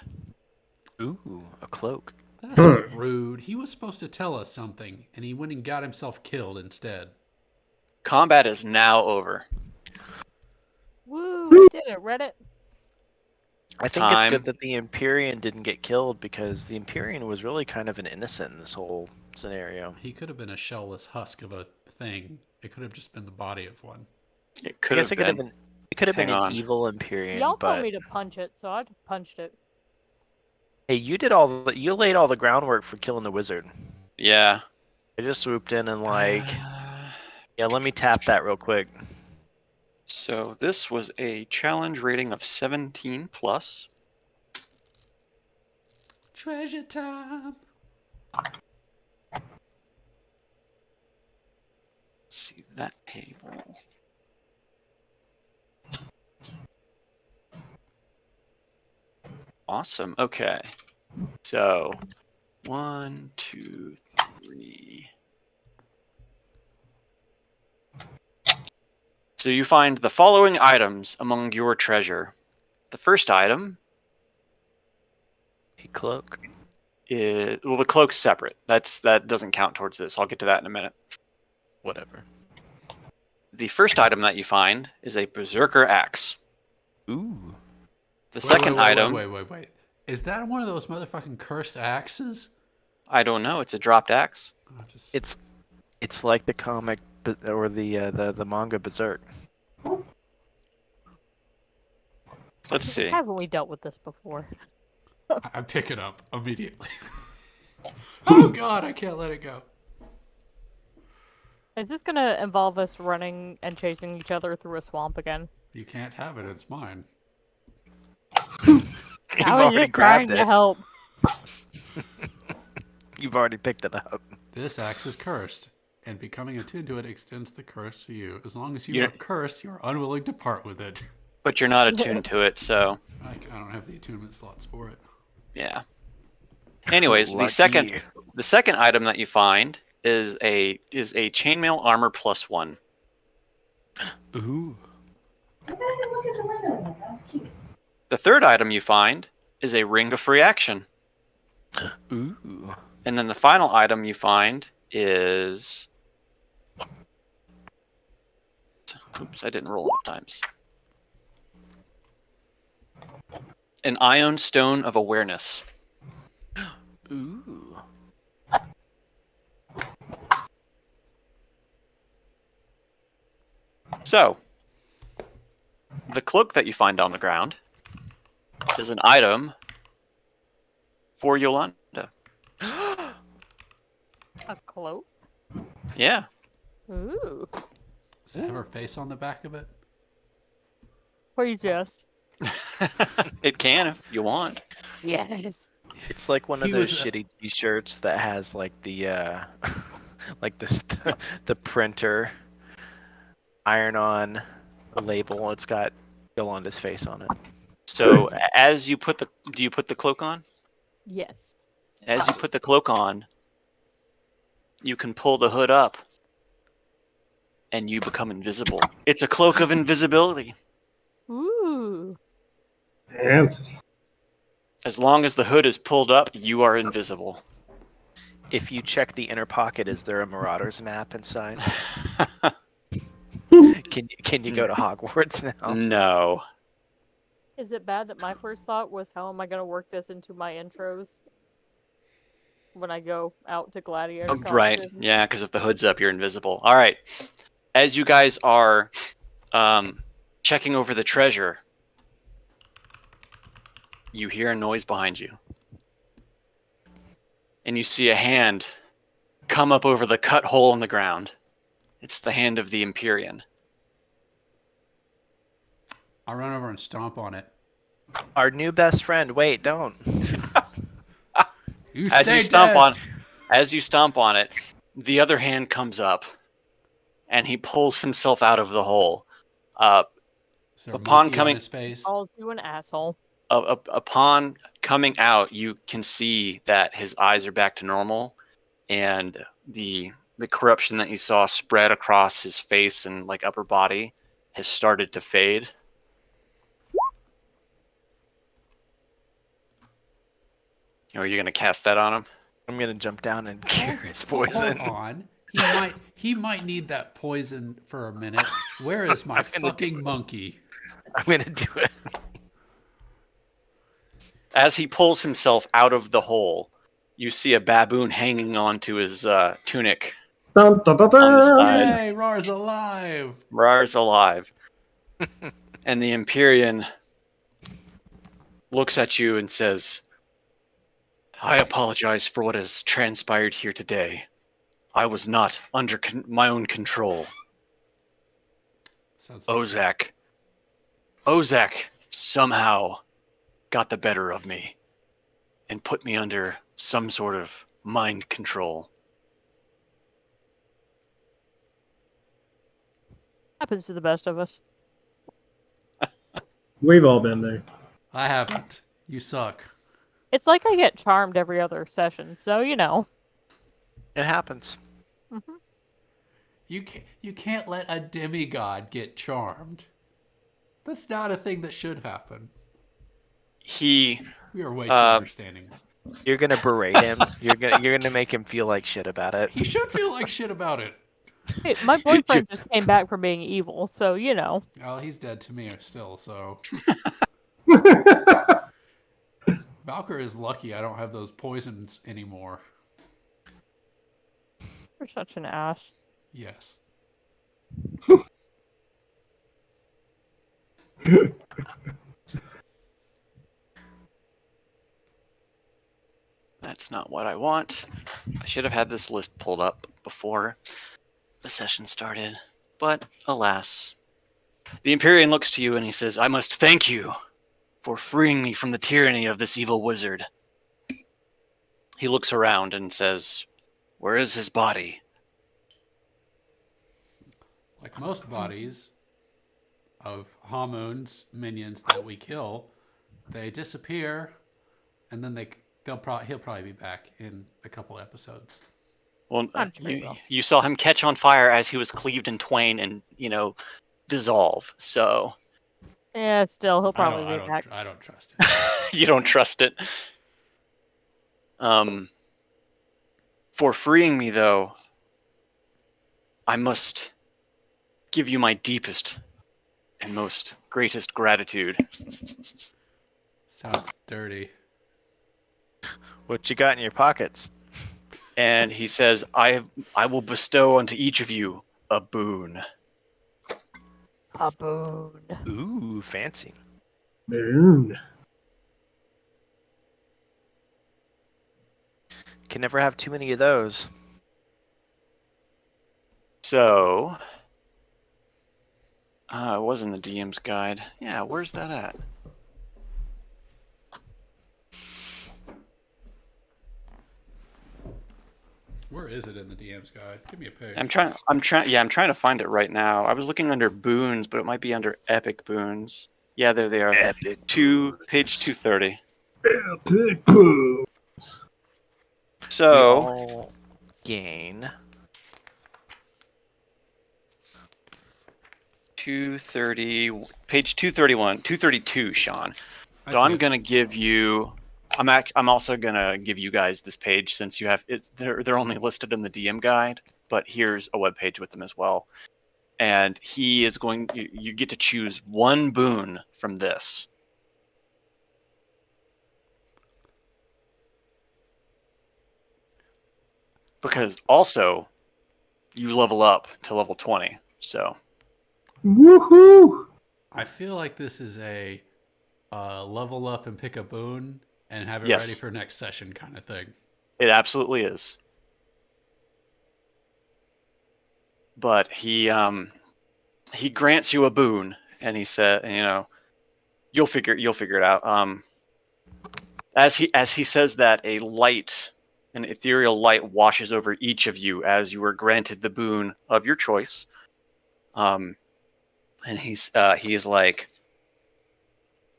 Ooh, a cloak. that's rude. He was supposed to tell us something, and he went and got himself killed instead. Combat is now over. Woo! We did it, Reddit. I think it's Time. good that the Empyrean didn't get killed because the Empyrean was really kind of an innocent in this whole scenario. He could have been a shellless husk of a thing. It could have just been the body of one. It I could guess have it could have been. been. It could have been Hang an on. evil Empyrean, Y'all but told me to punch it, so I punched it. hey, you laid all the groundwork for killing the wizard. Yeah. I just swooped in and like, yeah, let me tap that real quick. So this was a challenge rating of 17 plus. Treasure time. Let's see that table. Awesome. Okay. So 1, 2, 3. So you find the following items among your treasure. The first item A cloak. is, well, the cloak's separate. That doesn't count towards this. I'll get to that in a minute. Whatever. The first item that you find is a berserker axe. Ooh. The second item, Wait. Is that one of those motherfucking cursed axes? I don't know. It's a dropped axe. Oh, just... It's like the comic or the manga Berserk. Let's see. Haven't we dealt with this before? I pick it up immediately. Oh god, I can't let it go. Is this gonna involve us running and chasing each other through a swamp again? You can't have it, it's mine. You've I was already just trying grabbed to it. help. You've already picked it up. This axe is cursed, and becoming attuned to it extends the curse to you. As long as you Yeah. are cursed, you are unwilling to part with it. But you're not attuned to it, so I don't have the attunement slots for it. yeah. Anyways, the Lucky second item that you find is a chainmail armor +1. you. Ooh. The third item you find is a ring of free action. Ooh. And then the final item you find is... Oops, I didn't roll enough times. An Ion Stone of Awareness. Ooh. So, the cloak that you find on the ground is an item for Yolanda. A cloak? Yeah. Ooh. Does it have her face on the back of it? Please, yes. It can if you want. Yes. It's like one of He those was, shitty T-shirts that has like the like the printer iron-on label. It's got Yolanda's face on it. So as you put do you put the cloak on? Yes. As you put the cloak on, you can pull the hood up, and you become invisible. It's a cloak of invisibility. Ooh. Fancy. As long as the hood is pulled up, you are invisible. If you check the inner pocket, is there a Marauders map inside? Can you go to Hogwarts now? No. Is it bad that my first thought was, how am I going to work this into my intros when I go out to Gladiator Right. competitions? Yeah, because if the hood's up, you're invisible. All right. As you guys are checking over the treasure, you hear a noise behind you. And you see a hand come up over the cut hole in the ground. It's the hand of the Empyrean. I'll run over and stomp on it. Our new best friend. Wait, don't. You As stay you stomp dead. as you stomp on it, the other hand comes up, and he pulls himself out of the hole. Is there a upon monkey coming- on his face? Calls you an asshole. Upon coming out, you can see that his eyes are back to normal, and the corruption that you saw spread across his face and like upper body has started to fade. Are you gonna cast that on him? I'm gonna jump down and cure his Hold poison. on. He might need that poison for a minute. Where is my I'm gonna do fucking monkey? I'm gonna do it. As he pulls himself out of the hole, you see a baboon hanging onto his tunic. Dun, dun, dun, On the dun. side. Yay, Rar's alive. Rar's alive. And the Empyrean looks at you and says, I apologize for what has transpired here today. I was not under my own control. Sounds like Ozak somehow got the better of me and put me under some sort of mind control. Happens to the best of us. We've all been there. I haven't. You suck. It's like I get charmed every other session, so you know. It happens. Mhm. You can't let a demigod get charmed. That's not a thing that should happen. He We are way too understanding. You're gonna berate him. You're gonna make him feel like shit about it. He should feel like shit about it. Hey, my boyfriend just came back from being evil, so you know. Well, he's dead to me still, so. Valkyr is lucky I don't have those poisons anymore. You're such an ass. Yes. That's not what I want. I should have had this list pulled up before the session started. But alas. The Empyrean looks to you and he says, I must thank you for freeing me from the tyranny of this evil wizard. He looks around and says, where is his body? Like most bodies of Hamun's minions that we kill, they disappear, and then he'll probably be back in a couple episodes. Well, I'm sure he will. you saw him catch on fire as he was cleaved in twain and, dissolve. So Yeah, still, he'll probably be back. I don't trust it. you don't trust it. For freeing me, though, I must give you my deepest and most greatest gratitude. Sounds dirty. What you got in your pockets? And he says, I will bestow unto each of you a boon. A boon. Ooh, fancy. Boon. Can never have too many of those. So, It was in the DM's guide. Yeah, where's that at? Where is it in the DM's guide? Give me a page. I'm trying to find it right now. I was looking under boons, but it might be under epic boons. Yeah, there they are. Epic Page 230. Epic boom. So, We all gain 230, page 231, 232, Sean. I So see I'm it. gonna give you. I'm also gonna give you guys this page since you have it's they're only listed in the DM guide, but here's a web page with them as well. And he is going. You get to choose one boon from this. Because also, you level up to level 20. So Woohoo! I feel like this is a level up and pick a boon and have it Yes. ready for next session kind of thing. it absolutely is. But he grants you a boon, and he said, you'll figure it out. As he says that, an ethereal light washes over each of you as you were granted the boon of your choice. And he's like,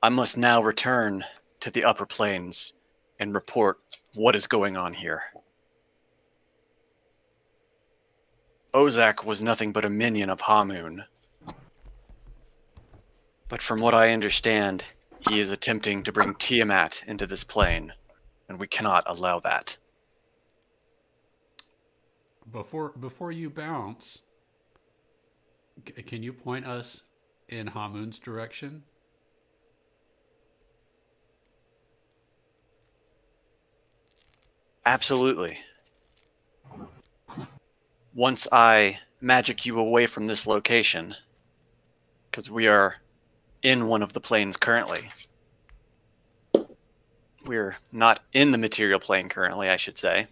I must now return to the upper planes and report what is going on here. Ozak was nothing but a minion of Hamun. But from what I understand, he is attempting to bring Tiamat into this plane, and we cannot allow that. Before you bounce, can you point us in Hamun's direction? Absolutely. Once I magic you away from this location, because we are in one of the planes currently. We're not in the material plane currently, I should say.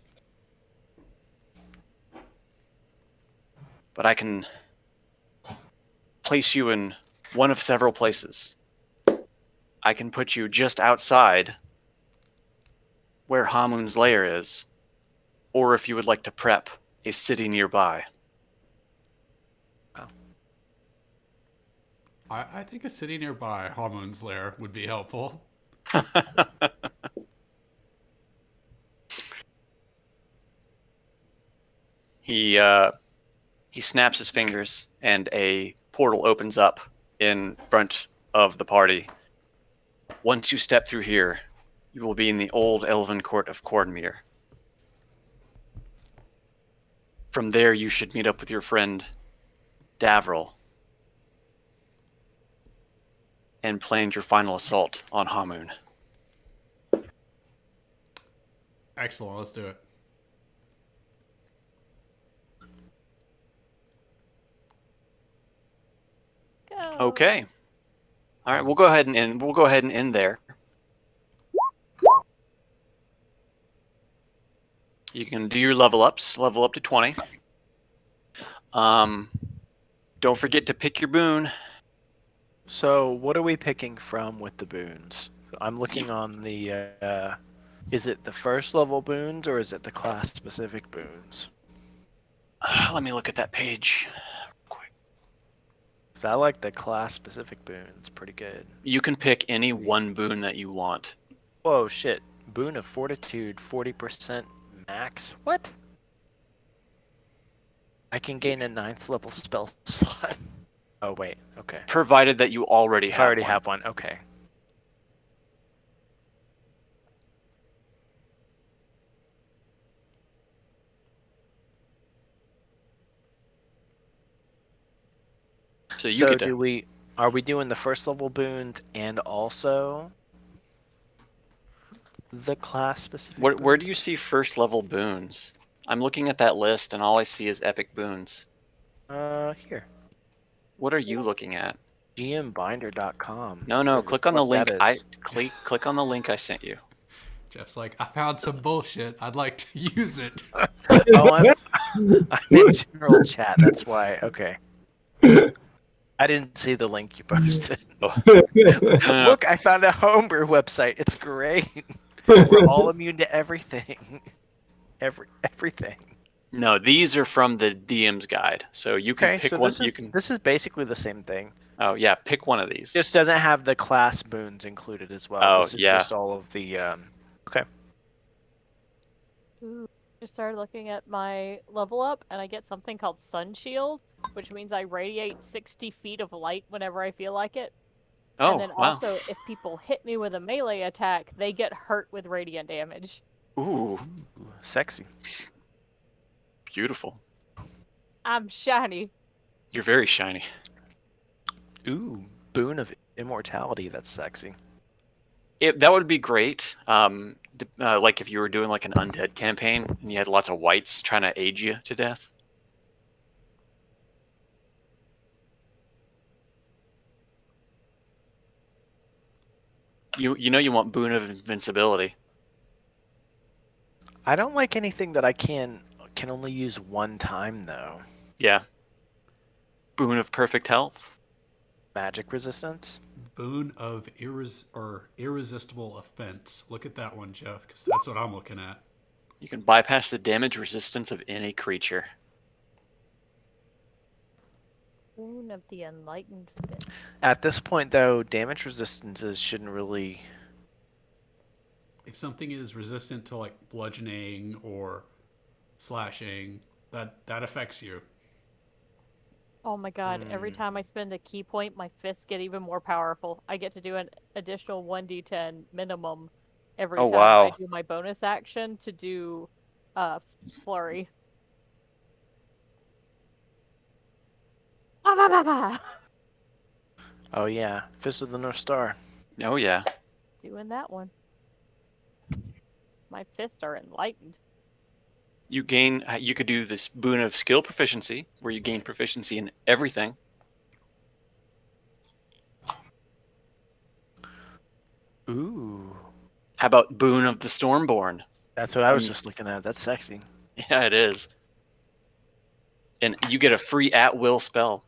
But I can place you in one of several places. I can put you just outside where Hamun's lair is, or if you would like to prep, a city nearby. I think a city nearby, Hamun's lair, would be helpful. He snaps his fingers, and a portal opens up in front of the party. Once you step through here, you will be in the old elven court of Cornmere. From there, you should meet up with your friend Davril and plan your final assault on Hamun. Excellent, let's do it. Go. Okay. All right, we'll go ahead and end there. You can do your level up to 20. Don't forget to pick your boon. So, what are we picking from with the boons? I'm looking on the. Is it the first level boons or is it the class specific boons? Let me look at that page. 'Cause I like the class specific boons. Pretty good. You can pick any one boon that you want. Whoa, shit. Boon of Fortitude, 40% max? What? I can gain a 9th level spell slot. Oh, wait. Okay. Provided that you already have I already one. have one. Okay. So you So get to, are we doing the first level boons and also the class specific? where do you see first level boons? I'm looking at that list and all I see is epic boons. Here. What are you looking at? gmbinder.com. No, Whatever click on the fuck link. that is. Click on the link I sent you. Jeff's like, I found some bullshit. I'd like to use it. Oh, I'm in general chat. That's why. Okay. I didn't see the link you posted. Yeah. Look, I found a homebrew website. It's great. We're all immune to everything. Everything. No, these are from the DM's guide, so you can Okay, pick so one. this You is can. this is basically the same thing. Oh yeah, pick one of these. Just doesn't have the class boons included as well. Oh, This is yeah. just all of the okay. Ooh, just started looking at my level up, and I get something called Sun Shield, which means I radiate 60 feet of light whenever I feel like it. Oh And then wow. also, if people hit me with a melee attack, they get hurt with radiant damage. Ooh, Ooh, sexy. beautiful. I'm shiny. You're very shiny. Ooh, boon of immortality. That's sexy. That would be great. Like if you were doing like an undead campaign and you had lots of whites trying to age you to death. You know you want boon of invincibility. I don't like anything that I can only use one time though. Yeah. Boon of perfect health. Magic resistance. Boon of irresistible offense. Look at that one, Jeff, because that's what I'm looking at. You can bypass the damage resistance of any creature. Boon of the Enlightened Fist. At this point though, damage resistances shouldn't really. If something is resistant to like bludgeoning or slashing, that affects you. Oh my god, every time I spend a key point, my fists get even more powerful. I get to do an additional 1d10 minimum every Oh, time wow. I do my bonus action to do flurry. Bah, bah, bah, bah. Oh yeah, Fist of the North Star. Oh yeah. Doing that one. My fists are enlightened. You could do this boon of skill proficiency, where you gain proficiency in everything. Ooh, How about boon of the Stormborn? that's what I was just looking at. That's sexy. Yeah, it is. And you get a free at-will spell.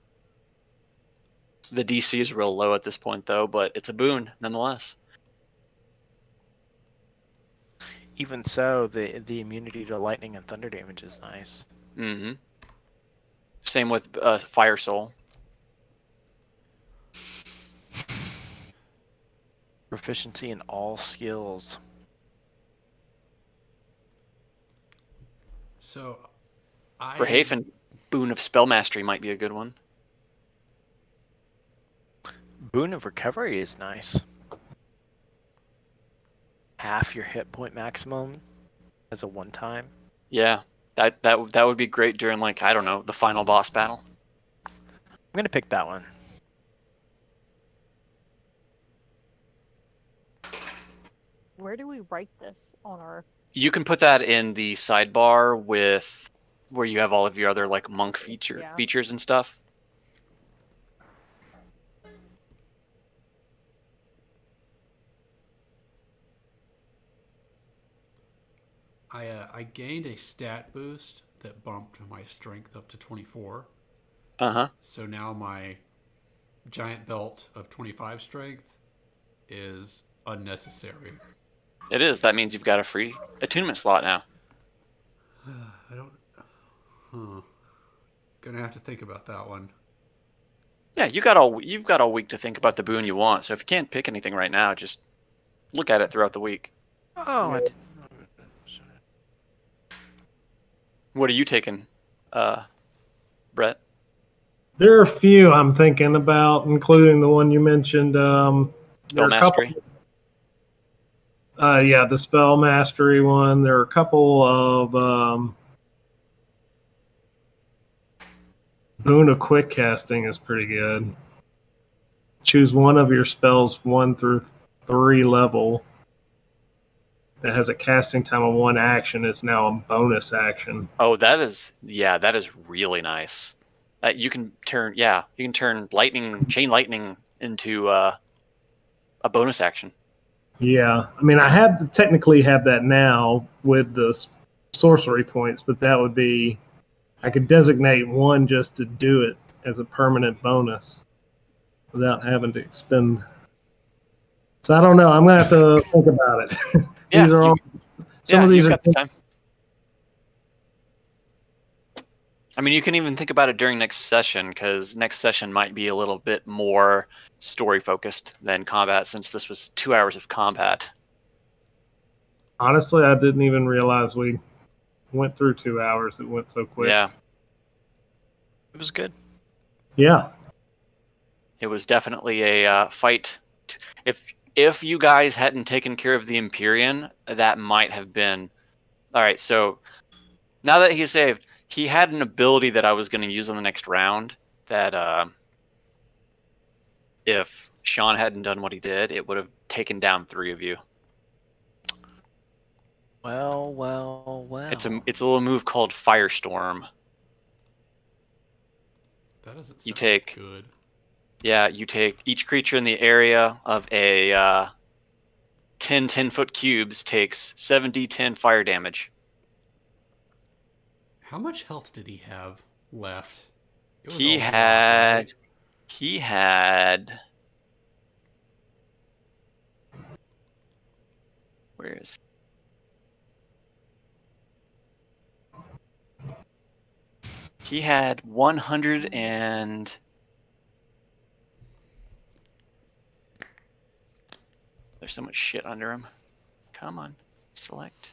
The DC is real low at this point, though, but it's a boon nonetheless. Even so, the immunity to lightning and thunder damage is nice. Mm-hmm. Same with Fire Soul. Proficiency in all skills. So, For Hafen, boon of spell mastery might be a good one. Boon of recovery is nice. Half your hit point maximum as a one time. Yeah, that would be great during, like, I don't know, the final boss battle. I'm gonna pick that one. Where do we write this on our... You can put that in the sidebar with where you have all of your other like monk features and stuff. I gained a stat boost that bumped my strength up to 24. Uh-huh. So now my giant belt of 25 strength is unnecessary. It is. That means you've got a free attunement slot now. I don't. Gonna have to think about that one. Yeah, you've got all week to think about the boon you want. So if you can't pick anything right now, just look at it throughout the week. Oh, I didn't. What are you taking, Brett? There are a few I'm thinking about, including the one you mentioned. There Spell are a couple. mastery. Yeah, the spell mastery one. There are a couple of boon of quick casting is pretty good. Choose one of your spells 1 through 3 level that has a casting time of 1 action. It's now a bonus action. Oh, that is really nice. You can turn chain lightning into a bonus action. Yeah, I mean, technically have that now with the sorcery points, but that would be, I could designate one just to do it as a permanent bonus. without having to expend. So I don't know. I'm gonna have to think about it. Yeah, These are all. Some yeah, of these you've are. got the time. I mean, you can even think about it during next session, because next session might be a little bit more story focused than combat, since this was 2 hours of combat. Honestly, I didn't even realize we went through 2 hours. It went so quick. Yeah, It was good. Yeah. it was definitely a fight. If you guys hadn't taken care of the Empyrean, that might have been all right. So now that he's saved, he had an ability that I was going to use on the next round. That if Sean hadn't done what he did, it would have taken down 3 of you. Well, well, well. It's a little move called Firestorm. That doesn't You sound take- good. Yeah, you take each creature in the area of a 10-foot cubes takes 7d10 fire damage. How much health did he have left? It was He a lot, had right? he had where is he had 100 and there's so much shit under him. Come on, select.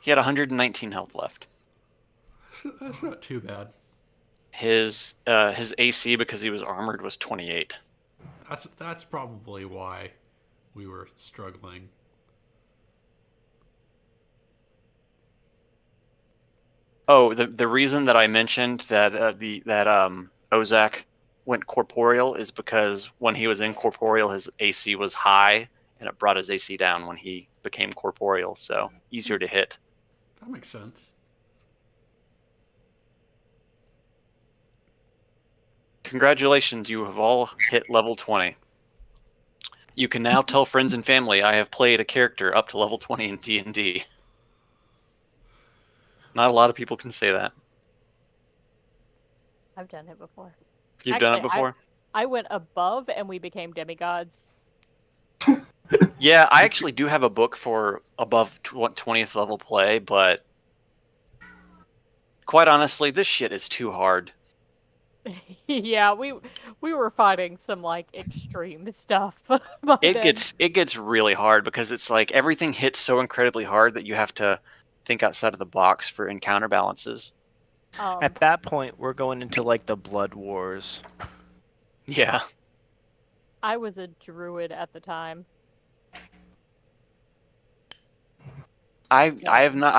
He had 119 health left. That's not too bad. His AC, because he was armored, was 28. That's probably why we were struggling. Oh, the reason that I mentioned that Ozak went corporeal is because when he was incorporeal, his AC was high, and it brought his AC down when he became corporeal, so easier to hit. That makes sense. Congratulations, you have all hit level 20. You can now tell friends and family I have played a character up to level 20 in D&D. Not a lot of people can say that. I've done it before. You've done it Actually, before? I went above and we became demigods. Yeah, I actually do have a book for above 20th level play, but quite honestly, this shit is too hard. Yeah, we were fighting some like extreme stuff. by It then. gets really hard because it's like everything hits so incredibly hard that you have to think outside of the box for encounter balances. At that point, we're going into like the Blood Wars. Yeah. I was a druid at the time. I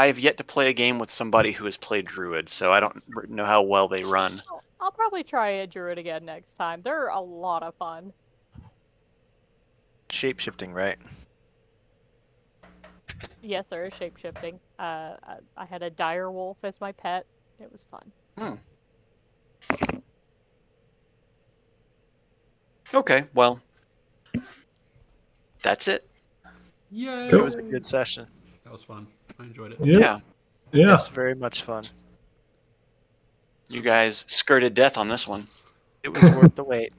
have yet to play a game with somebody who has played Druid, so I don't know how well they run. I'll probably try a druid again next time. They're a lot of fun. Shapeshifting, right? Yes, there is shapeshifting. I had a dire wolf as my pet. It was fun. Okay, well, that's it. Yay! It was a good session. That was fun. I enjoyed it. Yeah. Yeah. It's very much fun. You guys skirted death on this one. It was worth the wait.